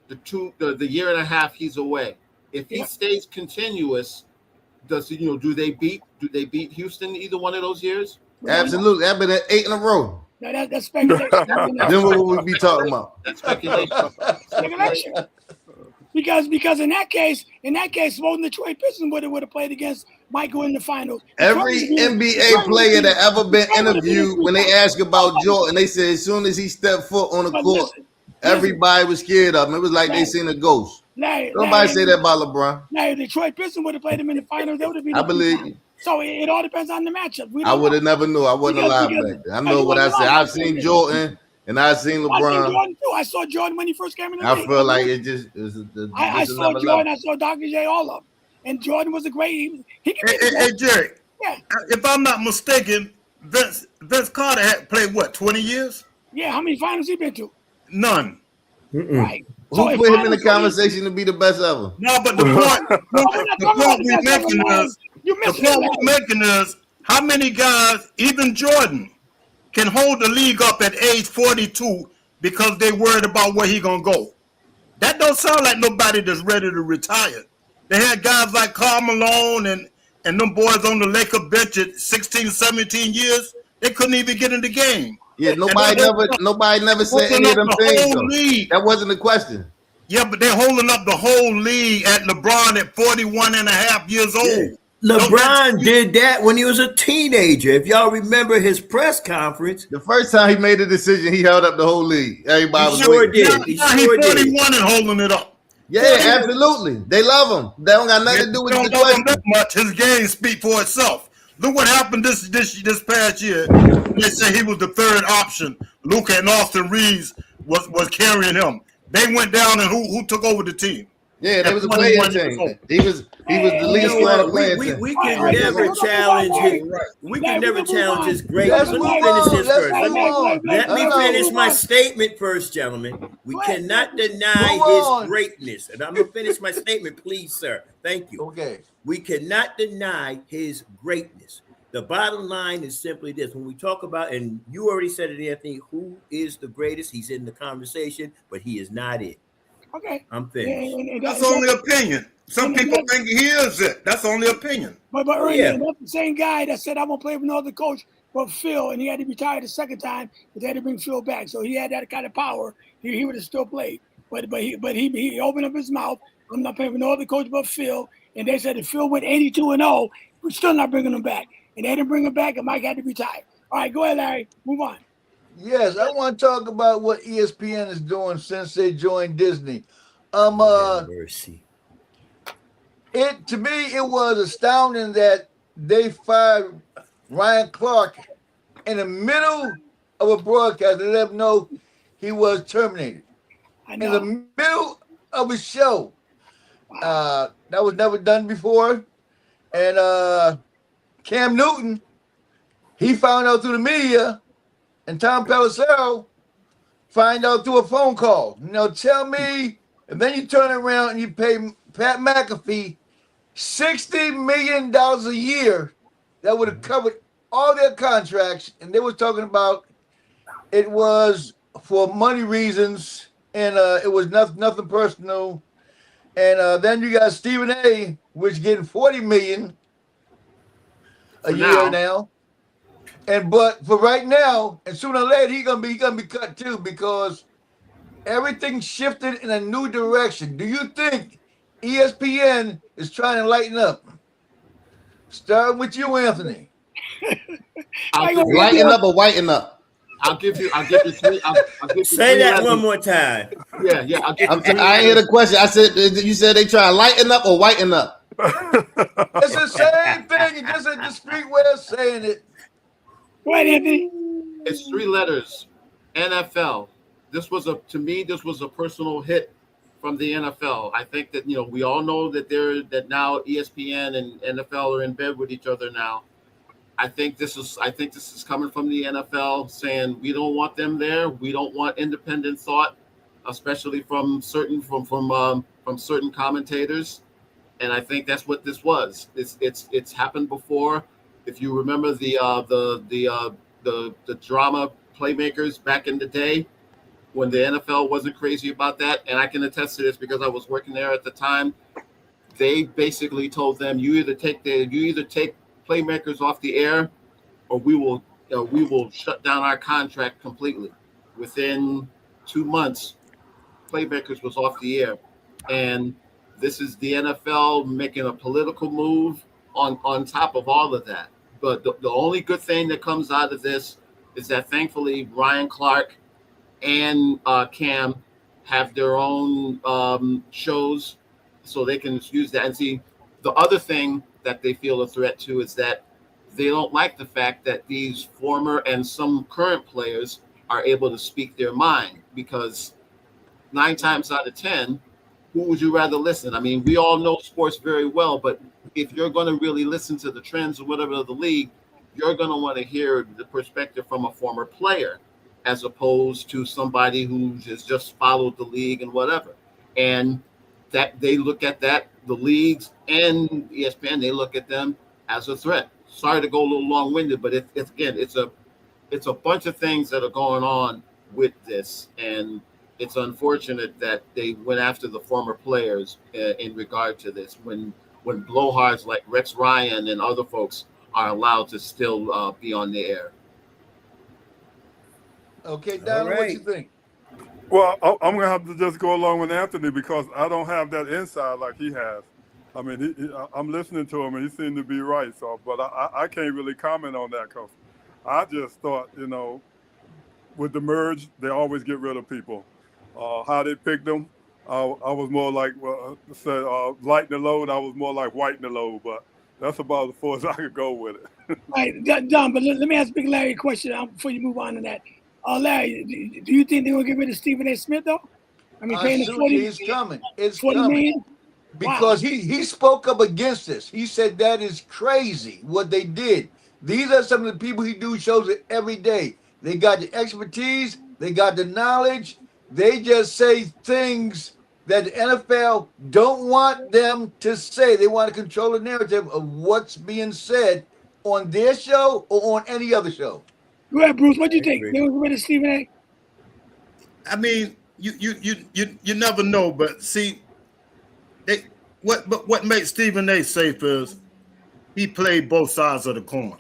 The year and a half he's away. If he stays continuous, do they beat Houston either one of those years? Absolutely. I've been at 8 in a row. No, that's speculation. Then what would we be talking about? That's speculation. Speculation. Because in that case, supposing the Detroit Pistons would have played against Michael in the finals. Every NBA player that ever been interviewed, when they ask about Jordan, they said as soon as he stepped foot on the court, everybody was scared of him. It was like they seen a ghost. Nobody say that about LeBron. Now, if Detroit Pistons would have played him in the finals, they would have been. I believe you. So it all depends on the matchup. I would have never knew. I wasn't alive back then. I know what I said. I've seen Jordan and I've seen LeBron. I saw Jordan when he first came in the league. I feel like it just I saw Jordan. I saw Dr. J, all of them. And Jordan was a great. He can Hey, Jerry. Yeah. If I'm not mistaken, Vince Carter had played what, 20 years? Yeah. How many finals he been to? None. Right. Who put him in the conversation to be the best ever? No, but the point we're making is how many guys, even Jordan, can hold the league up at age 42 because they worried about where he gonna go. That don't sound like nobody that's ready to retire. They had guys like Karl Malone and them boys on the Laker bench at 16, 17 years. They couldn't even get in the game. Yeah, nobody never said any of them things. That wasn't the question. Yeah, but they're holding up the whole league at LeBron at 41 and a half years old. LeBron did that when he was a teenager. If y'all remember his press conference. The first time he made a decision, he held up the whole league. Everybody was sure waiting. did. He's 41 and holding it up. Yeah, absolutely. They love him. They don't got nothing to do with the question. That much. His game speak for itself. Look what happened this past year. They say he was the third option. Luka and Austin Reeves was carrying him. They went down, and who took over the team? Yeah, they was a playing team. He was the least scorer playing team. We can never challenge his. We can never challenge his greatness. Let me finish this first. Let me finish my statement first, gentlemen. We cannot deny his greatness, and I'm gonna finish my statement, please, sir. Thank you. Okay. We cannot deny his greatness. The bottom line is simply this. When we talk about, and you already said it, Anthony, who is the greatest? He's in the conversation, but he is not it. Okay. I'm finished. That's only opinion. Some people think he is it. That's only opinion. But that's the same guy that said, I'm going to play with no other coach but Phil, and he had to retire the second time, but they had to bring Phil back. So he had that kind of power. He would have still played. But he opened up his mouth. I'm not playing with no other coach but Phil. And they said if Phil went 82-0, we're still not bringing him back. And they didn't bring him back, and Mike had to retire. All right, go ahead, Larry. Move on. Yes, I want to talk about what ESPN is doing since they joined Disney. Lord have mercy. It to me it was astounding that they fired Ryan Clark in the middle of a broadcast and let him know he was terminated. I In the know. middle of a show. Wow. That was never done before. And Cam Newton, he found out through the media, and Tom Pelissero find out through a phone call. Tell me, and then you turn around and you pay Pat McAfee $60 million a year that would have covered all their contracts. And they were talking about it was for money reasons, and it was nothing personal. And then you got Stephen A, which getting $40 million a year now. But for right now, and sooner or later, he's gonna be cut too, because everything shifted in a new direction. Do you think ESPN is trying to lighten up? Starting with you, Anthony. Lighten up or whiten up? I'll give you three. I'll give you Say that letters. one more time. Yeah. I'll give you three I ain't hear the question. I said you said they try to lighten up or whiten up. It's the same thing. It's just a discreet way of saying it. Go ahead, Anthony. It's three letters. NFL. To me, this was a personal hit from the NFL. I think that we all know that now ESPN and NFL are in bed with each other now. I think this is coming from the NFL saying we don't want them there. We don't want independent thought, especially from certain commentators. And I think that's what this was. It's happened before. If you remember the drama playmakers back in the day, when the NFL wasn't crazy about that, and I can attest to this because I was working there at the time. They basically told them, you either take playmakers off the air, or we will shut down our contract completely. Within 2 months, playmakers was off the air, and this is the NFL making a political move on top of all of that. But the only good thing that comes out of this is that thankfully Ryan Clark and Cam have their own shows, so they can use that. And see, the other thing that they feel a threat to is that they don't like the fact that these former and some current players are able to speak their mind, because 9 times out of 10, who would you rather listen? I mean, we all know sports very well, but if you're going to really listen to the trends or whatever of the league, you're going to want to hear the perspective from a former player, as opposed to somebody who has just followed the league and whatever. And that they look at that, the leagues and ESPN, they look at them as a threat. Sorry to go a little long-winded, but it's a bunch of things that are going on with this, and it's unfortunate that they went after the former players in regard to this, when blowhards like Rex Ryan and other folks are allowed to still be on the air. Okay, Donald, right. what you think? Well, I'm going to have to just go along with Anthony because I don't have that insight like he has. I mean, I'm listening to him, and he seemed to be right. So, but I can't really comment on that because I just thought, with the merge, they always get rid of people. How they picked them, I was more like, lighten the load. I was more like whiten the load, but that's about as far as I could go with it. All right, Don, but let me ask Big Larry a question before you move on to that. Larry, do you think they're going to get rid of Stephen A. Smith, though? I mean, paying the 40 It's coming. It's 40 coming. million? Because he spoke up against this. He said that is crazy what they did. These are some of the people he do shows it every day. They got the expertise. They got the knowledge. They just say things that the NFL don't want them to say. They want to control the narrative of what's being said on their show or on any other show. Go ahead, Bruce. What do you think? They will get rid of Stephen A.? I mean, you never know, but see, what makes Stephen A. safe is he played both sides of the coin.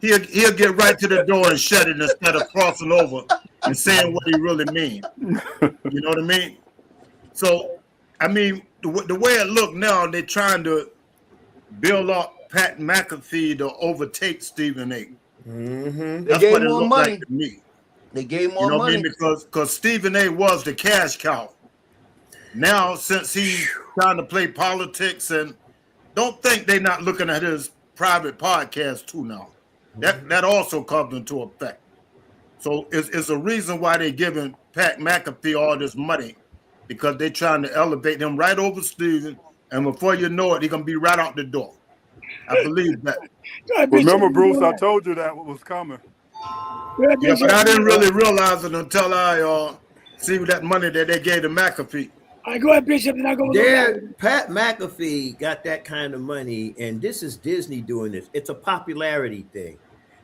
He'll get right to the door and shut it instead of crossing over and saying what he really means. You know what I mean? So, I mean, the way it look now, they're trying to build up Pat McAfee to overtake Stephen A. Mm-hmm. They That's gave what it more looked money. like to me. They gave You more know what I money. mean? Because Stephen A. was the cash cow. Now, since he's trying to play politics, and don't think they're not looking at his private podcast too now. That also comes into effect. So it's a reason why they're giving Pat McAfee all this money, because they're trying to elevate him right over Stephen, and before you know it, he's gonna be right out the door. I believe that. Go ahead, Bishop. Remember, You Bruce, doing I that? told you that was coming. Go ahead, Yeah, Bishop. but I didn't really realize it until I see that money that they gave to McAfee. All right, go ahead, Bishop, and I go with There, Larry. Pat McAfee got that kind of money, and this is Disney doing this. It's a popularity thing.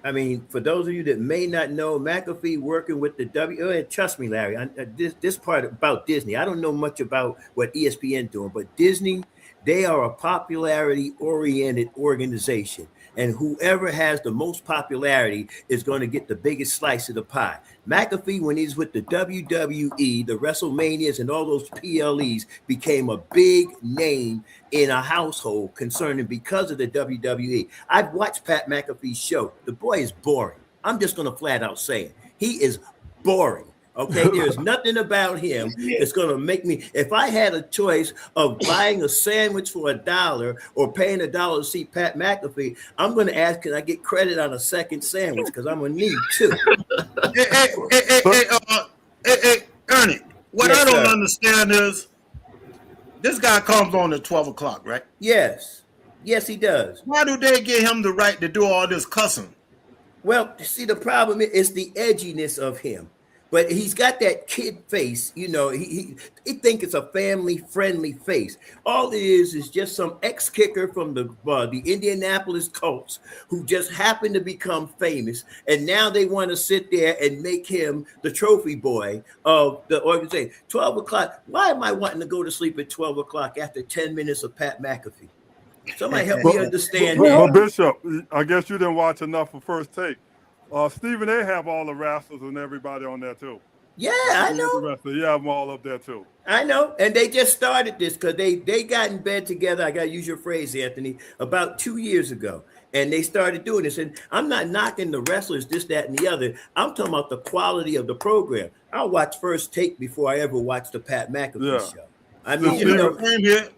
I mean, for those of you that may not know, McAfee working with the trust me, Larry, this part about Disney, I don't know much about what ESPN doing, but Disney, they are a popularity-oriented organization, and whoever has the most popularity is going to get the biggest slice of the pie. McAfee, when he's with the WWE, the WrestleManias, and all those PLEs, became a big name in a household concerning because of the WWE. I've watched Pat McAfee's show. The boy is boring. I'm just going to flat out say it. He is boring. Okay, there's nothing about him that's going to make me. If I had a choice of buying a sandwich for $1 or paying $1 to see Pat McAfee, I'm going to ask, can I get credit on a second sandwich? Because I'm going to need two. Hey, Ernie, what Yes, I don't sir. understand is this guy comes on at 12 o'clock, right? Yes, he does. Why do they give him the right to do all this cussing? Well, see, the problem is the edginess of him. But he's got that kid face, you know. He think it's a family friendly face. All it is just some ex kicker from the Indianapolis Colts who just happened to become famous, and now they want to sit there and make him the trophy boy of the organization. 12 o'clock. Why am I wanting to go to sleep at 12 o'clock after 10 minutes of Pat McAfee? Somebody help me understand But that. Bishop, I guess you didn't watch enough of First Take. Stephen A. have all the wrestlers and everybody on there too. Yeah, I know. You have them all up there too. I know, and they just started this because they got in bed together. I gotta use your phrase, Anthony, about 2 years ago, and they started doing this. And I'm not knocking the wrestlers, this, that, and the other. I'm talking about the quality of the program. I'll watch First Take before I ever watch the Pat McAfee show. I mean, you know,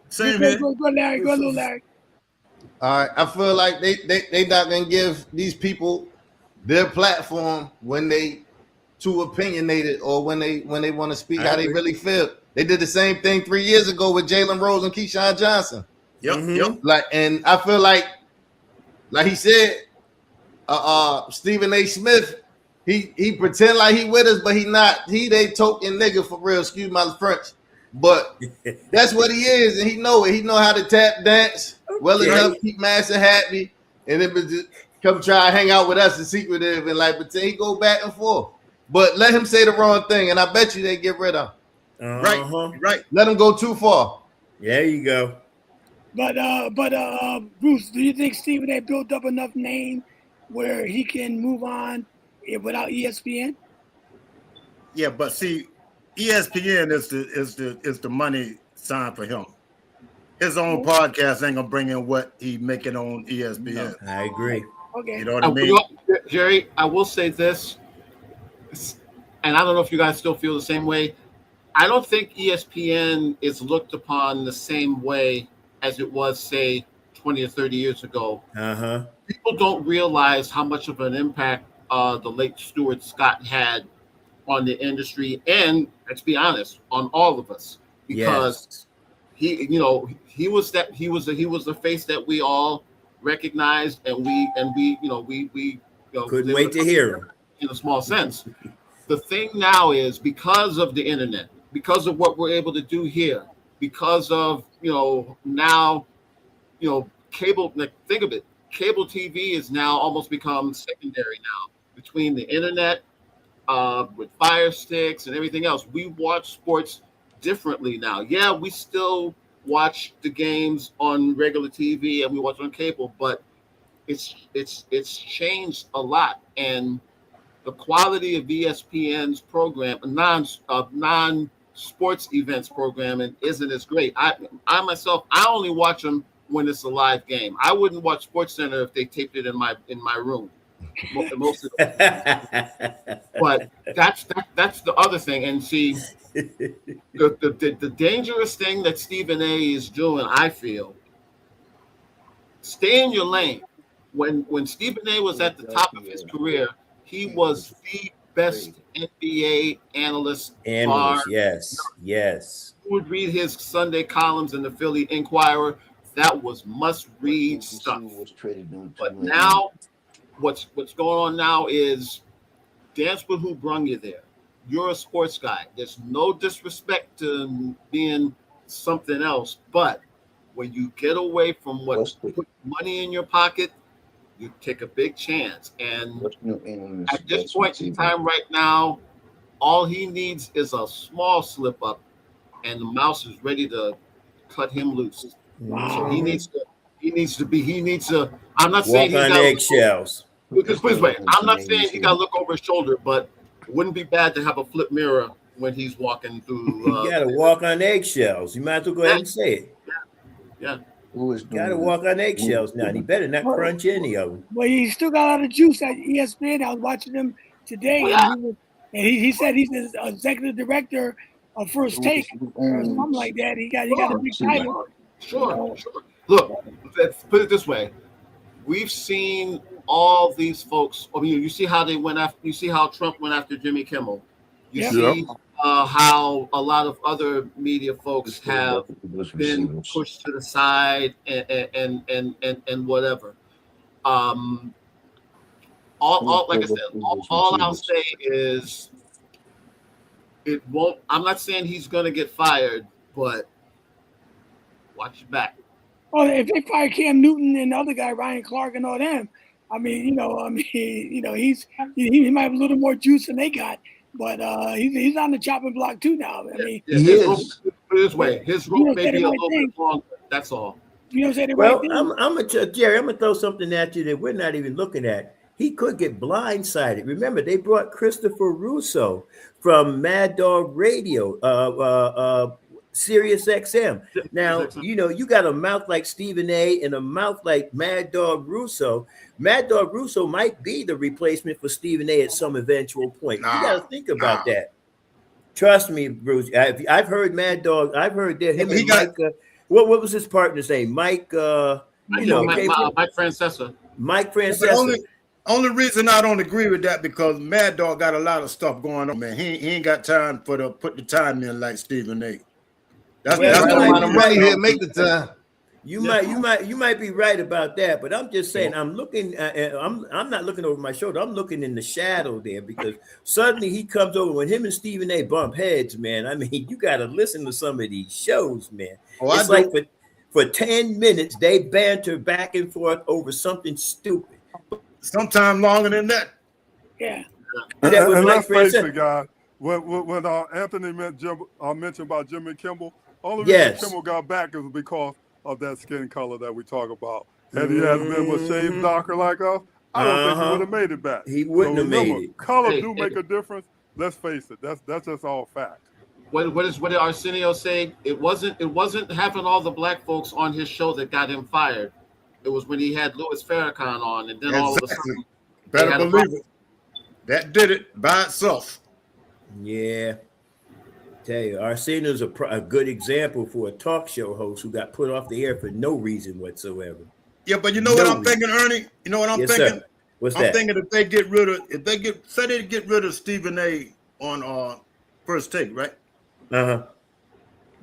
Same here. Go, Larry. Go, little Larry. All right, I feel like they not gonna give these people their platform when they too opinionated or when they want to speak how they really feel. They did the same thing 3 years ago with Jalen Rose and Keyshawn Johnson. Yep. Like, and I feel like he said, Stephen A. Smith, he pretend like he with us, but he not. He they token nigga for real. Excuse my French, but that's what he is, and he know it. He know how to tap dance well enough, keep Master happy, and then just come try to hang out with us in secretive and like pretend he go back and forth. But let him say the wrong thing, and I bet you they get rid of him. Right. Let him go too far. There you go. But Bruce, do you think Stephen A. built up enough name where he can move on without ESPN? Yeah, but see, ESPN is the money sign for him. His own podcast ain't gonna bring in what he making on ESPN. I agree. Okay. You know what I mean? Jerry, I will say this, and I don't know if you guys still feel the same way. I don't think ESPN is looked upon the same way as it was, say, 20 or 30 years ago. People don't realize how much of an impact the late Stuart Scott had on the industry, and let's be honest, on all of us, because he was the face that we all recognized, and we couldn't wait to hear him in a small sense. The thing now is, because of the internet, because of what we're able to do here, because of now cable, like, think of it, cable TV is now almost become secondary now. Between the internet, with Fire Sticks and everything else, we watch sports differently now. Yeah, we still watch the games on regular TV and we watch on cable, but it's changed a lot, and the quality of ESPN's program, non-sports events programming, isn't as great. I myself, I only watch them when it's a live game. I wouldn't watch SportsCenter if they taped it in my room. Most of them. But that's the other thing. And see, the dangerous thing that Stephen A is doing, I feel, stay in your lane. When Stephen A was at the top of his career, he was the best NBA analyst. Yes. Who would read his Sunday columns in the Philly Inquirer? That was must-read stuff. But now, what's going on now is dance with who brung you there. You're a sports guy. There's no disrespect to being something else, but when you get away from what put money in your pocket, you take a big chance. And at this point in time right now, all he needs is a small slip up, and the mouse is ready to cut him loose. So he needs to. I'm not saying walk he's on eggshells. Just please wait. I'm not saying he got to look over his shoulder, but it wouldn't be bad to have a flip mirror when he's walking through. You got to walk on eggshells. You might as well go ahead and say it. Yeah. Got to walk on eggshells now. He better not crunch any of them. Well, he still got a lot of juice at ESPN. I was watching him today, and he said he's the executive director of First Take or something like that. He got a big title. Sure. Look, let's put it this way: we've seen all these folks. I mean, you see how they went after. You see how Trump went after Jimmy Kimmel. You see how a lot of other media folks have been pushed to the side and whatever. All like I said, all I'll say is it won't. I'm not saying he's going to get fired, but watch your back. Well, if they fire Cam Newton and the other guy Ryan Clark and all them, he might have a little more juice than they got. But he's on the chopping block too now. He is. Put it this way, his rope may be a little bit longer. That's all. You know, say the well, right thing. Jerry, I'm gonna throw something at you that we're not even looking at. He could get blindsided. Remember, they brought Christopher Russo from Mad Dog Radio, Sirius XM. Now, you got a mouth like Stephen A and a mouth like Mad Dog Russo. Mad Dog Russo might be the replacement for Stephen A at some eventual point. You got to think about that. Trust me, Bruce. I've heard Mad Dog. I've heard that him and Mike. What was his partner's name? Mike. Mike Francesa. Mike Francesa. Only reason I don't agree with that because Mad Dog got a lot of stuff going on, man. He ain't got time put the time in like Stephen A. That's the money here. Make the time. You might be right about that, but I'm just saying I'm looking. I'm not looking over my shoulder. I'm looking in the shadow there because suddenly he comes over when him and Stephen A bump heads, man. I mean, you got to listen to some of these shows, man. It's like for 10 minutes they banter back and forth over something stupid. Sometimes longer than that. Yeah. And let's face it, guys. When Anthony mentioned about Jimmy Kimmel, only reason Kimmel got back is because of that skin color that we talk about. Had he had been with shaved darker like us, I don't think he would have made it back. He wouldn't have made it. Color do make a difference. Let's face it. That's just all fact. What did Arsenio say? It wasn't having all the black folks on his show that got him fired. It was when he had Louis Farrakhan on, and then all of a sudden, better believe it. That did it by itself. Yeah. Tell you, Arsenio's a good example for a talk show host who got put off the air for no reason whatsoever. Yeah, but you know what I'm thinking, Ernie? You know what I'm thinking? Sir. What's that? I'm thinking if they get rid of Stephen A on First Take, right? Uh-huh.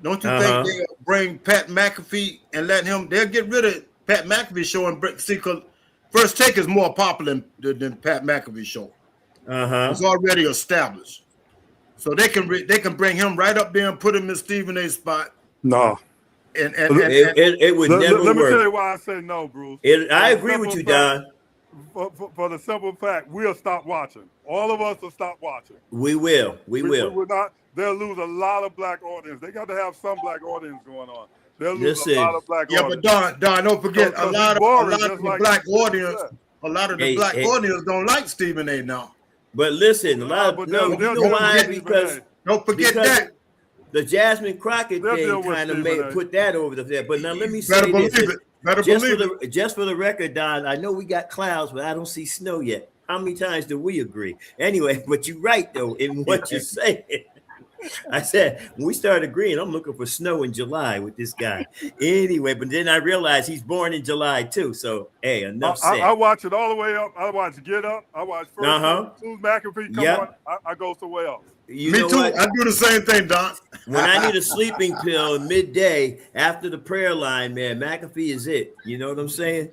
Don't you think they'll bring Pat McAfee and they'll get rid of Pat McAfee show and because First Take is more popular than Pat McAfee show. It's already established. So they can bring him right up there and put him in Stephen A's spot. No. And it would never work. Let me tell you why I say no, Bruce. I agree with you, Don. For the simple fact, we'll stop watching. All of us will stop watching. We will. We will. We're not. They'll lose a lot of black audience. They got to have some black audience going on. They'll lose a lot of black audience. Yeah, but Don, don't forget a lot of the black audience. A lot of the black audience don't like Stephen A. now. But listen, you know why? Because don't forget that the Jasmine Crockett thing kind of put that over there. But now let me say this: Better just believe it. just for the record, Don, I know we got clouds, but I don't see snow yet. How many times do we agree? Anyway, but you're right though in what you say. I said when we started agreeing, I'm looking for snow in July with this guy. Anyway, but then I realized he's born in July too. So hey, enough said. I watch it all the way up. I watch Get Up. I watch first. Uh-huh. As soon as McAfee come Yep. on, I go somewhere else. You Me know too. what? I do the same thing, Don. When I need a sleeping pill midday after the prayer line, man, McAfee is it. You know what I'm saying?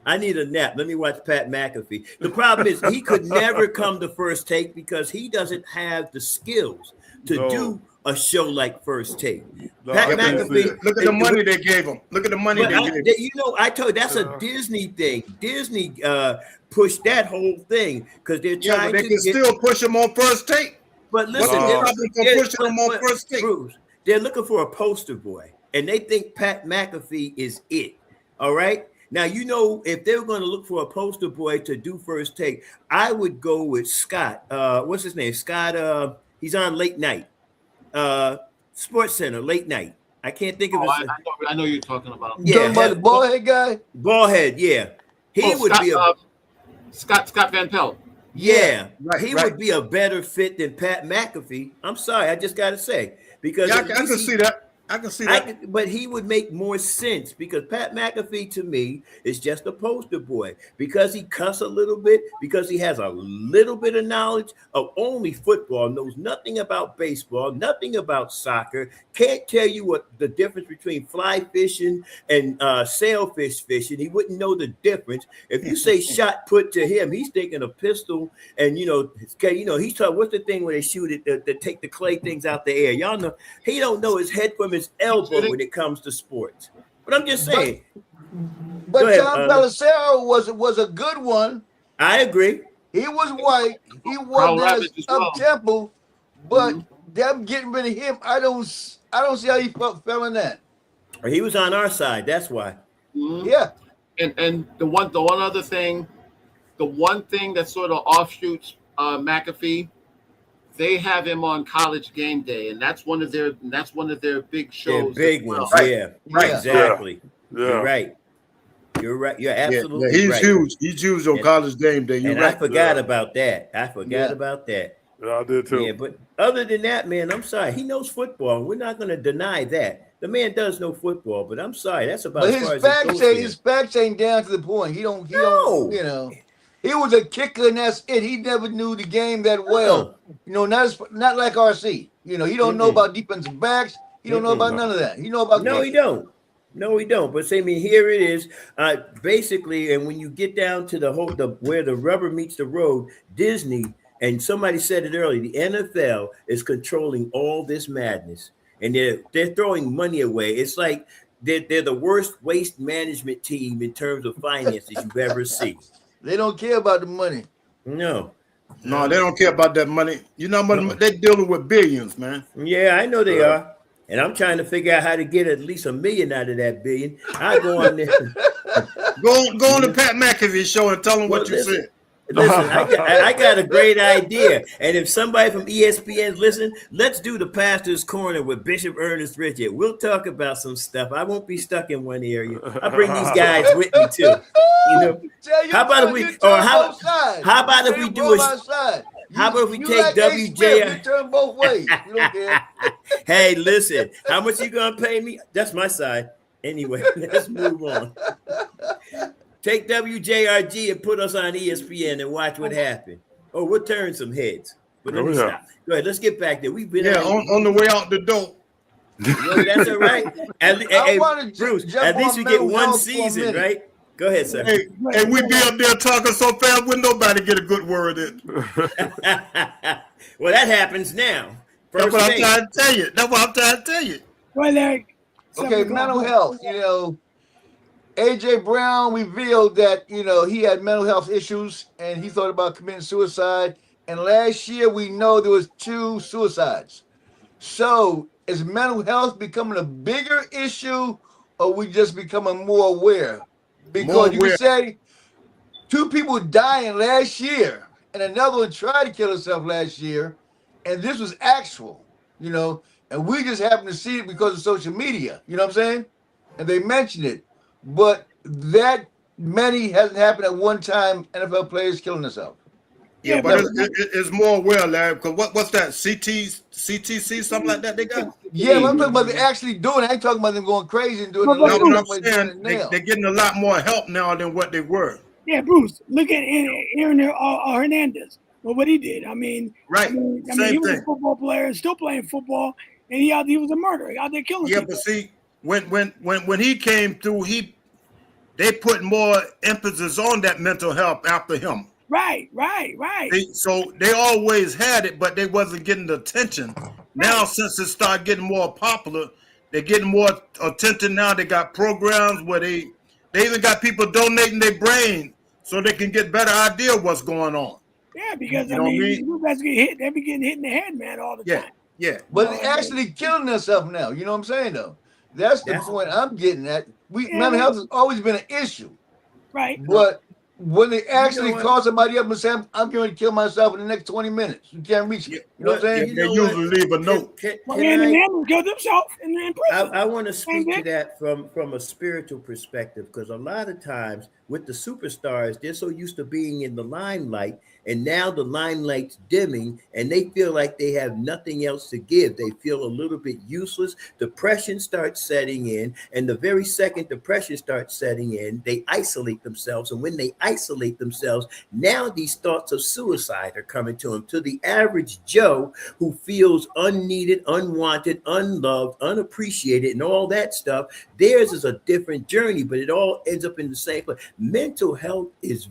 I need a nap. Let me watch Pat McAfee. The problem is he could never come to First Take because he doesn't have the skills to do a show like First Take. No, Pat I can't see McAfee. it. Look at the money they gave him. Look at the money But they gave him. you know, I told you that's a Disney thing. Disney pushed that whole thing because they're Yeah, trying but they to can still push him on First Take. But listen, What's the they're, problem for they're- pushing him on First Take? Bruce, they're looking for a poster boy, and they think Pat McAfee is it. All right. Now, you know, if they were going to look for a poster boy to do First Take, I would go with Scott. What's his name? Scott. He's on late night. Sports Center, late night. I can't think of his. I know you're talking about him. Yeah, Talking about the bald head guy? Ballhead. Yeah, he would Scott, be a. Scott Van Pelt. Yeah, Right, he right. would be a better fit than Pat McAfee. I'm sorry, I just got to say because Yeah, I at can least see that. I can see that. but he would make more sense because Pat McAfee to me is just a poster boy because he cuss a little bit, because he has a little bit of knowledge of only football, knows nothing about baseball, nothing about soccer, can't tell you what the difference between fly fishing and sailfish fishing. He wouldn't know the difference. If you say shot put to him, he's thinking a pistol, and he's talking. What's the thing where they shoot it to take the clay things out the air? Y'all know he don't know his head from his elbow when it comes to sports. But I'm just saying. But Go ahead, Tom Pelissero was a good one. I agree. He was white. He Carl wasn't Ravage as as well. up tempo, but them getting rid of him, I don't see how he fell in that. He was on our side. That's why. Mhm. Yeah. And the one other thing, the one thing that sort of offshoots McAfee, they have him on College Game Day, and that's one of their big They're shows. big as well. ones. Yeah. Right. Exactly. Yeah. You're right. You're right. You're absolutely he's right. huge. He's huge on And- College Game Day. You're And right. I forgot about that. I forgot about that. Yeah, I did too. Yeah, but other than that, man, I'm sorry. He knows football. We're not going to deny that. The man does know football, but I'm sorry. That's about But as far his as it facts goes ain't for him. his facts ain't down to the point. He don't No. you know. He was a kicker and that's it. He never knew the game that well. You know, not like RC. You know, he don't know about defensive backs. He don't know about none of that. He know about No, he kicking. don't. No, he don't. But I mean, here it is. Basically, and when you get down to where the rubber meets the road, Disney, and somebody said it earlier, the NFL is controlling all this madness, and they're throwing money away. It's like they're the worst waste management team in terms of finances you've ever seen. They don't care about the money. No. No, they don't care about that money. You know, but they're dealing with billions, man. Yeah, I know they are. And I'm trying to figure out how to get at least $1 million out of that billion. I go on there. Go on the Pat McAfee show and tell him what you said. Listen, I got a great idea. And if somebody from ESPN listen, let's do the Pastor's Corner with Bishop Ernest Richard. We'll talk about some stuff. I won't be stuck in one area. I'll bring these guys with me too. You know, how about if we how about if we do how about if we take WJRG? You turn both ways. You don't care. Hey, listen, how much you gonna pay me? That's my side. Anyway, let's move on. Take WJRG and put us on ESPN and watch what happened. Oh, we'll turn some heads. But let me stop. Go ahead. Let's get back there. We've been on the way out the door. Yeah, that's all right. Hey, Bruce, at least we get one season, right? Go ahead, sir. Hey, and we be up there talking so fast, with nobody get a good word in. Well, that happens now. That's what I'm trying to tell you. That's what I'm trying to tell you. Right, Larry. Okay, mental health. You know, AJ Brown revealed that, you know, he had mental health issues and he thought about committing suicide. And last year we know there was 2 suicides. So is mental health becoming a bigger issue or we just becoming more aware? Because you can say 2 people dying last year and another one tried to kill himself last year. And this was actual, you know, and we just happen to see it because of social media. You know what I'm saying? And they mentioned it. but that many hasn't happened at one time. NFL players killing themselves. Yeah, Yeah, but but it's more aware, Larry. Because what's that? CTC, something like that. They got. Yeah, but I'm talking about they actually doing it. I ain't talking about them going crazy and doing it but No, later. I'm but Bruce, I'm talking about doing saying it now. they're getting a lot more help now than what they were. yeah, Bruce, look at Aaron Hernandez. Well, what he did. I mean, Right. he Same was a thing. football player and still playing football, and he was a murderer out there killing Yeah, people. but see, when he came through, they put more emphasis on that mental health after him. Right. So they always had it, but they wasn't getting the attention. Now, since it started getting more popular, they're getting more attention now. They got programs where they even got people donating their brain so they can get better idea of what's going on. Yeah, because You know what I mean? you guys get hit. They be getting hit in the head, man, all the time. Yeah. But they actually killing themselves now. You know what I'm saying, though? That's the point I'm getting at. Mental health has always been an issue. Right. But when they actually You know what? call somebody up and say, I'm going to kill myself in the next 20 minutes, you can't reach me. You know what I'm saying? You They know usually what? leave a note. Well, Can Andy I? Landon killed himself in prison. I want to speak to thing. that from a spiritual perspective because a lot of times with the superstars, they're so used to being in the limelight, and now the limelight's dimming, and they feel like they have nothing else to give. They feel a little bit useless. Depression starts setting in, and the very second depression starts setting in, they isolate themselves. And when they isolate themselves, now these thoughts of suicide are coming to them. To the average Joe who feels unneeded, unwanted, unloved, unappreciated, and all that stuff, theirs is a different journey, but it all ends up in the same place. Mental health is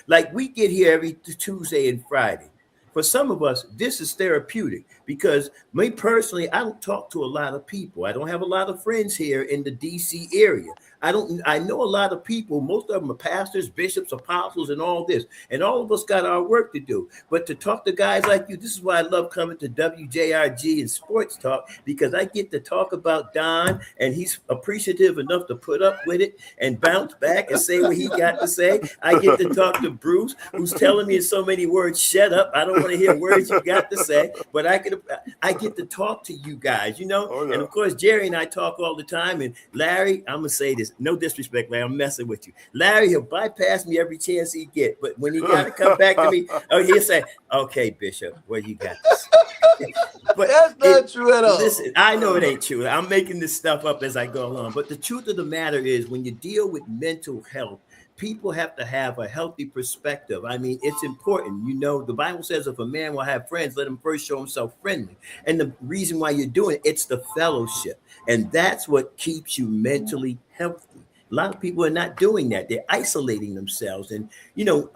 like we get here every Tuesday and Friday. For some of us, this is therapeutic because me personally, I don't talk to a lot of people. I don't have a lot of friends here in the DC area. I know a lot of people, most of them are pastors, bishops, apostles, and all this. And all of us got our work to do. But to talk to guys like you, this is why I love coming to WJRG and Sports Talk, because I get to talk about Don, and he's appreciative enough to put up with it and bounce back and say what he got to say. I get to talk to Bruce, who's telling me in so many words, shut up. I don't want to hear words you got to say, but I get to talk to you guys, And of course, Jerry and I talk all the time. And Larry, I'm gonna say this, no disrespect, Larry, I'm messing with you. Larry, he'll bypass me every chance he get, but when he got to come back to me, he'll say, "Okay, Bishop, what you got to say?" But that's not true at all. Listen, I know it ain't true. I'm making this stuff up as I go along. But the truth of the matter is, when you deal with mental health, people have to have a healthy perspective. I mean, it's important. The Bible says if a man will have friends, let him first show himself friendly. And the reason why you're doing it's the fellowship. And that's what keeps you mentally healthy. A lot of people are not doing that. They're isolating themselves. And,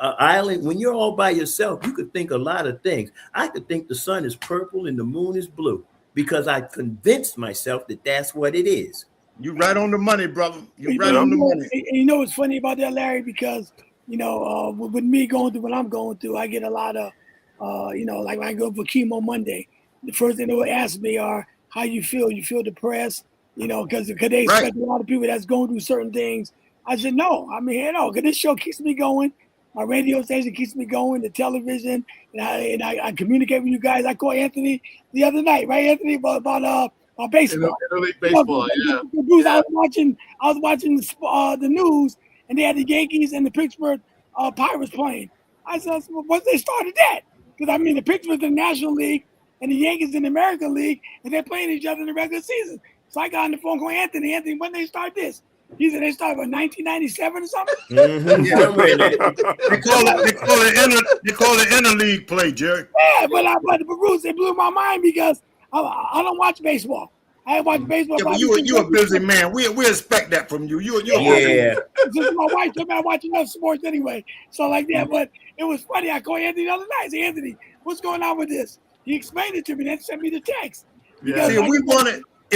island, when you're all by yourself, you could think a lot of things. I could think the sun is purple and the moon is blue because I convinced myself that that's what it is. You right on the money, brother. You right on the money. You know what's funny about that, Larry? Because with me going through what I'm going through, I get a lot of, like when I go for chemo Monday, the first thing they would ask me are, "How you feel? You feel depressed?" Because they expect a lot of people that's going through certain things. I said, "No, I'm here because this show keeps me going. My radio station keeps me going. The television, and I communicate with you guys. I called Anthony the other night, right, Anthony, about baseball. Interleague baseball, yeah. Bruce, I was watching the news, and they had the Yankees and the Pittsburgh Pirates playing. I said, well, once they started that, because the Pittsburgh's in the National League and the Yankees in the American League, and they're playing each other in the regular season. So I got on the phone calling Anthony, when they start this? He said they started in 1997 or something. Mm-hmm. Yeah. They call it interleague play, Jerry. Yeah, but Bruce, it blew my mind because I don't watch baseball. I ain't watched baseball. Yeah, but you a busy man. We expect that from you. You yeah. Just my wife told me I watch enough sports anyway. So like that, but it was funny. I called Anthony the other night. I said, "Anthony, what's going on with this?" He explained it to me, then sent me the text. Yeah. See, if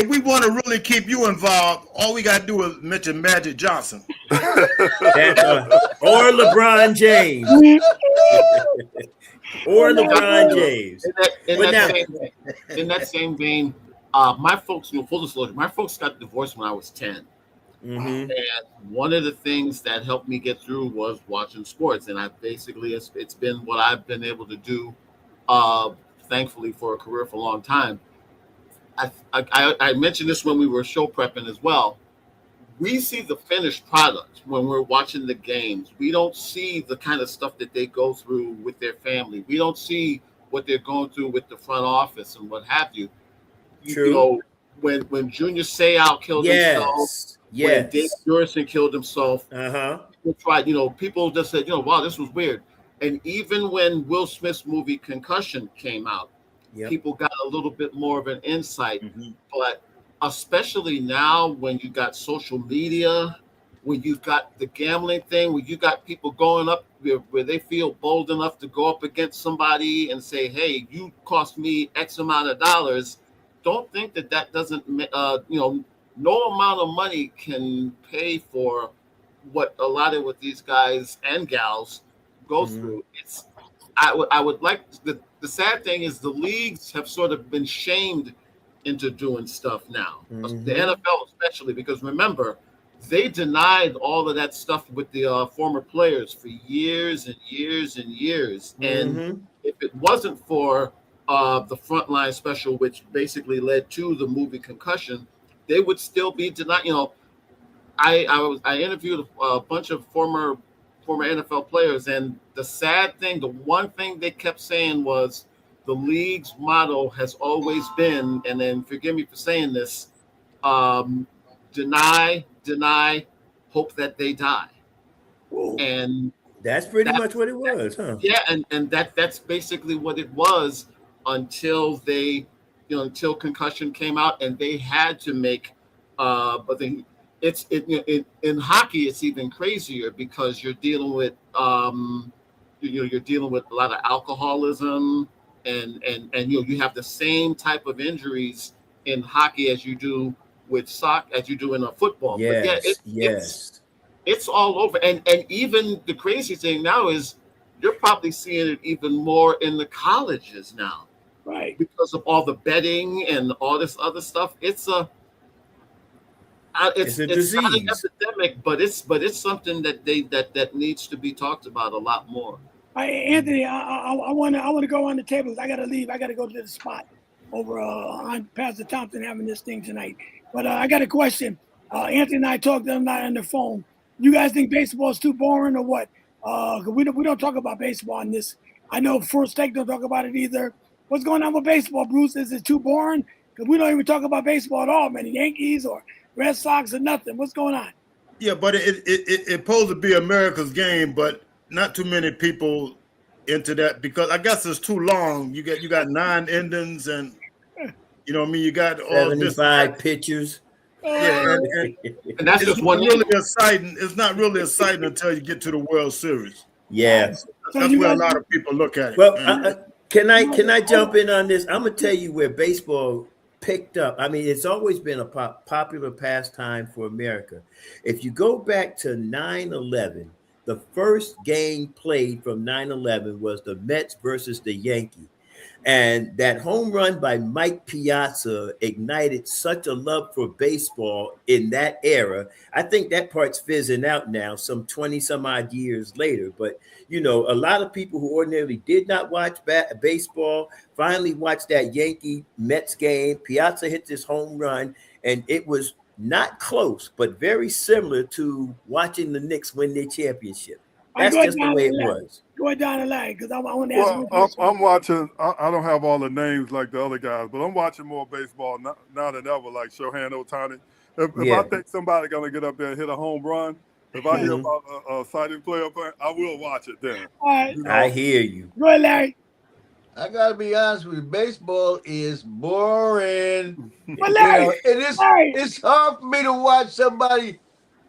we want to really keep you involved, all we got to do is mention Magic Johnson. Or LeBron James. Or LeBron James. In that same vein, my folks, full disclosure, my folks got divorced when I was 10. Mm-hmm. And one of the things that helped me get through was watching sports. And it's been what I've been able to do, thankfully, for a career for a long time. I mentioned this when we were show prepping as well. we see the finished product when we're watching the games. We don't see the kind of stuff that they go through with their family. We don't see what they're going through with the front office and what have you. You True. know, when Junior Seau killed himself, Yes. when Dave Yes. Jurison killed himself, Uh-huh. people tried, people just said, wow, this was weird. And even when Will Smith's movie Concussion came out, Yep. people got a little bit more of an insight. Mhm. But especially now when you got social media, when you got the gambling thing, when you got people going up where they feel bold enough to go up against somebody and say, hey, you cost me X amount of dollars. Don't think that doesn't, no amount of money can pay for what a lot of what these guys and gals go through. I would like the sad thing is the leagues have sort of been shamed into doing stuff now. The NFL especially, because remember, they denied all of that stuff with the former players for years and years and years. And if it wasn't for the Frontline special, which basically led to the movie Concussion, they would still be denied. I interviewed a bunch of former NFL players, and the sad thing, the one thing they kept saying was the league's motto has always been, and then forgive me for saying this, deny, hope that they die. Whoa. And That's pretty much what it was, huh? yeah, and that's basically what it was until until Concussion came out, and they had to make but then in hockey it's even crazier because you're dealing with you're dealing with a lot of alcoholism and you have the same type of injuries in hockey as you do with soccer, as you do in a football. Yes. But yeah, it's all over. And even the crazy thing now is you're probably seeing it even more in the colleges now. Right. Because of all the betting and all this other stuff. It's a disease. Not an epidemic, but it's something that needs to be talked about a lot more. Anthony, I want to go on the table. I got to leave. I got to go to the spot over on Pastor Thompson having this thing tonight. But I got a question. Anthony and I talked the other night on the phone. You guys think baseball is too boring or what? We don't talk about baseball on this. I know First Take don't talk about it either. What's going on with baseball, Bruce? Is it too boring? Because we don't even talk about baseball at all, man. The Yankees or Red Sox or nothing. What's going on? Yeah, but it's supposed to be America's game, but not too many people into that because I guess it's too long. You got 9 endings and you know what I mean. You got all 75 pitchers. Yeah, and that's just one. Really exciting. It's not really exciting until you get to the World Series. Yeah, that's where a lot of people look at it. Well, can I jump in on this? I'm gonna tell you where baseball picked up. I mean, it's always been a popular pastime for America. If you go back to 9/11, the first game played from 9/11 was the Mets versus the Yankees. And that home run by Mike Piazza ignited such a love for baseball in that era. I think that part's fizzing out now, some 20 some odd years later. But, a lot of people who ordinarily did not watch baseball finally watched that Yankee Mets game. Piazza hit this home run, and it was not close, but very similar to watching the Knicks win their championship. That's just the way it was. Go down the line because I want to ask you. I'm watching. I don't have all the names like the other guys, but I'm watching more baseball now than ever. Like Shohei Ohtani. If I think somebody's gonna get up there and hit a home run, if I hear about a sighting player, I will watch it then. All right. I hear you. Go ahead, Larry. I gotta be honest with you. Baseball is boring. But Larry, it's hard for me to watch somebody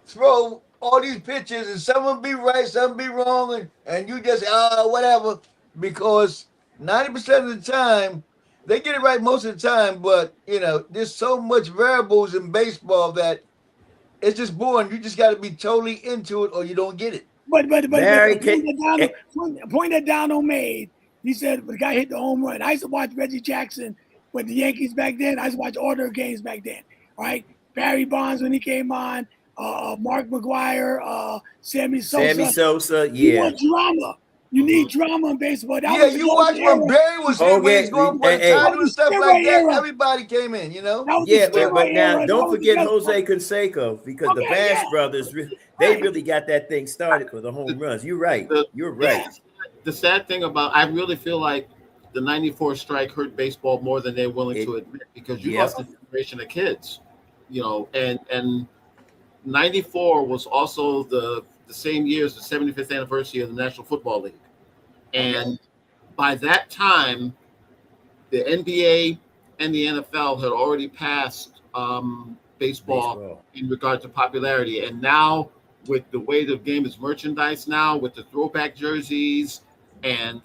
throw all these pitches and some will be right, some be wrong, and you just whatever, because 90% of the time they get it right most of the time, but there's so much variables in baseball that it's just boring. You just got to be totally into it or you don't get it. But the point that Donald made, he said the guy hit the home run. I used to watch Reggie Jackson with the Yankees back then. I used to watch all their games back then. All right, Barry Bonds when he came on. Mark McGuire, Sammy Sosa. Yeah. You want drama. You need drama in baseball. That Yeah, was the you golden watch when era. Barry was Oh, here, when yeah, he's going for the hey. title and stuff That was like the that. era. Everybody came in, you know. That was Yeah, the but now era. don't That was forget the best Jose part. Canseco, because the Okay, Bash yeah. brothers, they Right. really got that thing started for the home runs. You're right. You're The, right. the sad thing about, I really feel like the '94 strike hurt baseball more than they're willing to admit, because you Yep. lost a generation of kids, you know, and '94 was also the same year as the 75th anniversary of the National Football League, and by that time, the NBA and the NFL had already passed baseball in regard to popularity, and now with the way the game is merchandised now, with the throwback jerseys and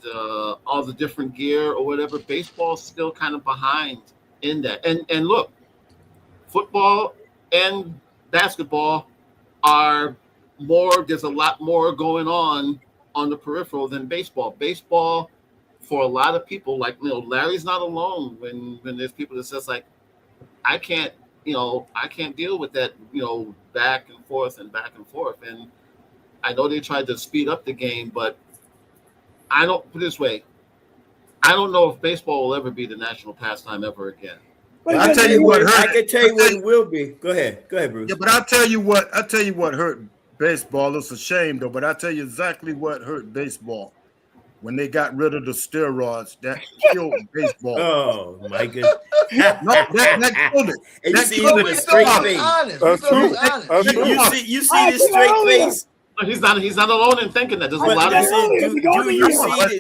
all the different gear or whatever, baseball's still kind of behind in that. And look, football and basketball are more. There's a lot more going on the peripheral than baseball. Baseball, for a lot of people, like, you know, Larry's not alone when there's people that says like, I can't deal with that, you know, back and forth. And I know they tried to speed up the game, but I don't put it this way. I don't know if baseball will ever be the national pastime ever again. Well, I tell you what hurt. I can tell you what it will be. Go ahead, Bruce. Yeah, but I'll tell you what hurt baseball. It's a shame though, but I'll tell you exactly what hurt baseball. When they got rid of the steroids, that killed baseball. Oh my goodness! that killed it. And you see him with a straight face. That's true. You see this straight face. He's not alone in thinking that. There's a lot of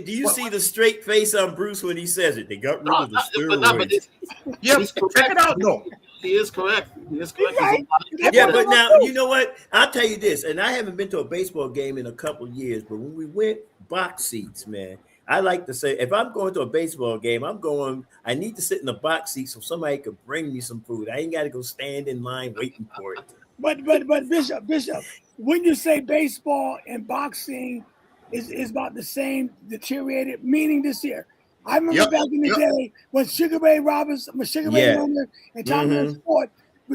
do you see the straight face on Bruce when he says it? They got rid of the steroids. Check it out, though. He is correct. Right. Yeah, but now you know what? I'll tell you this, and I haven't been to a baseball game in a couple of years, but when we went box seats, man, I like to say if I'm going to a baseball game, I need to sit in the box seat so somebody could bring me some food. I ain't got to go stand in line waiting for it. But Bishop, when you say baseball and boxing is about the same deteriorated meaning this year. I remember back in the day when Sugar Ray Robinson, and Tom Ford,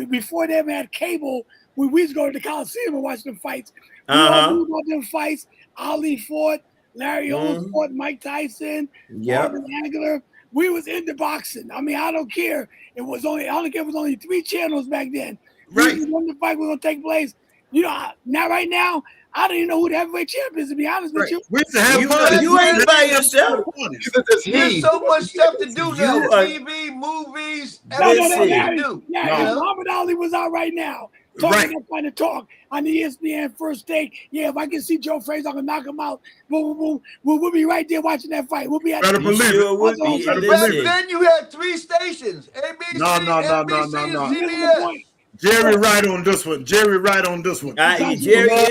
before they ever had cable, we used to go to the Coliseum and watch them fights. We all knew about them fights. Ali fought, Larry Owens fought, Mike Tyson, Marvin Hagler. We was into boxing. I mean, I don't care. I don't care if it was only 3 channels back then. Right. When the fight was going to take place. You know, right now, I don't even know who the heavyweight champ is, to be honest with you. We used to have fun. You ain't by yourself. There's so much stuff to do now. TV, movies, everything to do. Yeah, Muhammad Ali was out right now. Talking that kind of talk on the ESPN First Take. Yeah, if I can see Joe Frazier, I can knock him out. We'll be right there watching that fight. We'll be at Better believe it. Back then, you had 3 stations: ABC, NBC, and CBS. Jerry right on this one. Jerry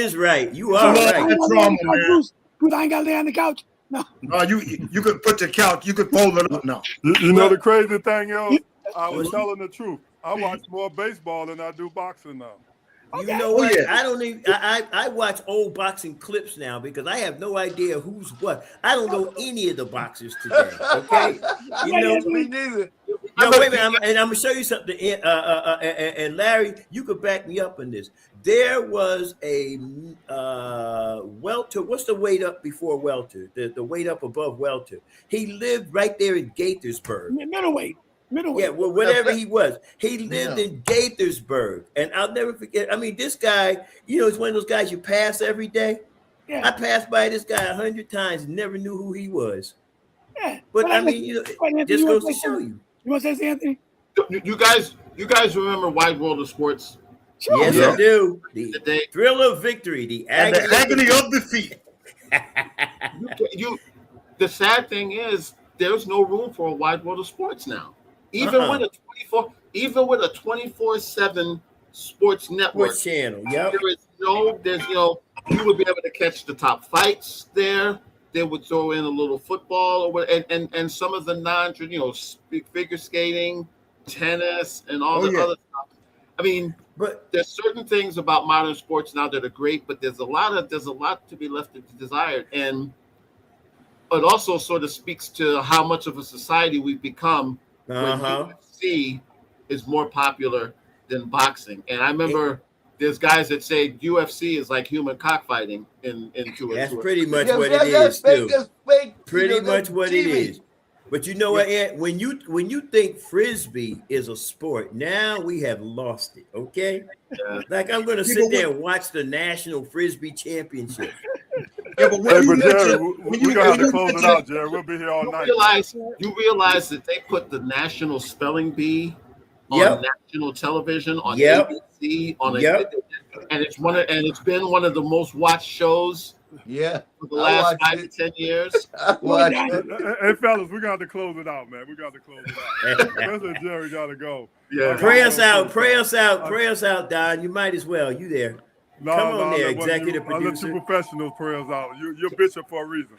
is right. You are right. Bruce, I ain't got to lay on the couch. No, you could put your couch. You could fold it up now. You know the crazy thing is, I was telling the truth. I watch more baseball than I do boxing now. You know what? I don't even. I watch old boxing clips now because I have no idea who's what. I don't know any of the boxers today. Okay, you know. Me neither. No, wait a minute, and I'm gonna show you something. And Larry, you could back me up on this. There was a welter. What's the weight up before welter? The weight up above welter. He lived right there in Gaithersburg. Middleweight. Yeah, well, whatever he was, he lived in Gaithersburg, and I'll never forget. I mean, this guy, you know, it's one of those guys you pass every day. Yeah. I passed by this guy 100 times, and never knew who he was. Yeah, but I mean, you know, it just goes to show you. You want to say Anthony? You guys remember Wide World of Sports? Sure. Yes, I do. The thrill of victory, the agony of defeat. The sad thing is, there's no room for a Wide World of Sports now. Even with a 24/7 sports network, sports channel. There's you would be able to catch the top fights there. They would throw in a little football and some of the figure skating, tennis, and all the other stuff. I mean, but there's certain things about modern sports now that are great, but there's a lot to be left to be desired, and it also sort of speaks to how much of a society we've become. When UFC is more popular than boxing. And I remember there's guys that say UFC is like human cockfighting into it. That's pretty much Yeah, what that- it that's is, fake. too. That's fake. Pretty you know, much that's what it TV. is. But you know what, Ant? When you think frisbee is a sport, now we have lost it. Okay, like I'm going to sit there and watch the national frisbee championship. Yeah, but when Hey, you but Jerry, mention, we're gonna have to close it out, Jerry. We'll be here all night. You realize that they put the national spelling bee on Yep. national television on Yep. ABC Yep. and it's been one of the most watched shows Yeah, for the I last watched 5 it. to 10 years. I watched it. Hey, fellas, we got to close it out, man. We got to close it out. Especially Jerry got to go. Yeah. Pray us out, pray us out, pray us out, Don. You might as well. You there? No, Come on there, I'll let executive I'll let producer. you professionals pray us out. You're bishop for a reason.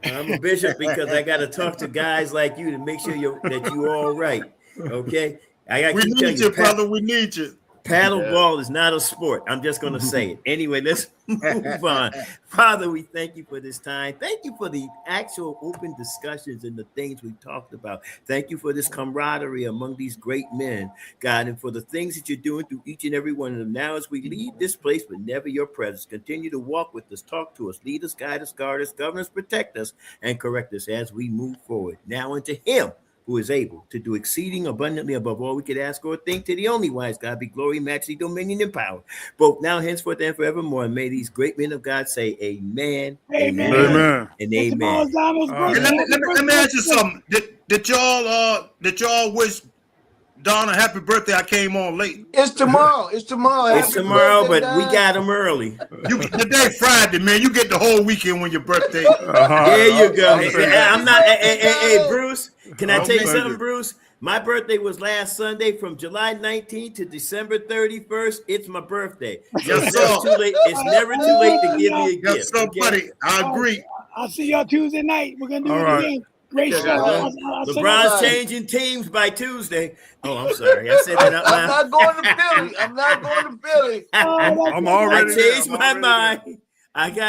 I'm a bishop because I got to talk to guys like you to make sure that you're all right. Okay, I got we to keep telling need you, brother. We need you. Paddleball is not a sport. I'm just going to say it. Anyway, let's move on. Father, we thank you for this time. Thank you for the actual open discussions and the things we talked about. Thank you for this camaraderie among these great men, God, and for the things that you're doing through each and every one of them. Now, as we leave this place, but never your presence, continue to walk with us, talk to us, lead us, guide us, guard us, govern us, protect us, and correct us as we move forward. Now unto him who is able to do exceeding abundantly above all we could ask or think, to the only wise God be glory, majesty, dominion, and power, both now, henceforth, and forevermore. And may these great men of God say amen, Amen. Amen. and Mr. amen. Balzano's All right. birthday. Let me ask you something. Did y'all wish Don a happy birthday? I came on late. It's tomorrow. It's tomorrow. It's Happy tomorrow, birthday, but we Don. got him early. Today Friday, man. You get the whole weekend when your birthday. There you go. I'll say I'm not. Hey, Bruce. Can I I'll tell you take something, it. Bruce? My birthday was last Sunday, from July 19th to December 31st. It's my birthday. Yes, It's never sir. too late. It's never too late to give me a Yes, gift. sir, Okay? buddy. I agree. I'll see y'all Tuesday night. We're gonna do All it right. again. Great Yeah, show. guys. I'll send LeBron's out- changing teams by Tuesday. Oh, I'm sorry. I said that out I'm loud. not going to Philly. I'm not going to Philly. Oh, that's I'm right. I already there. changed I'm my already there. mind. I got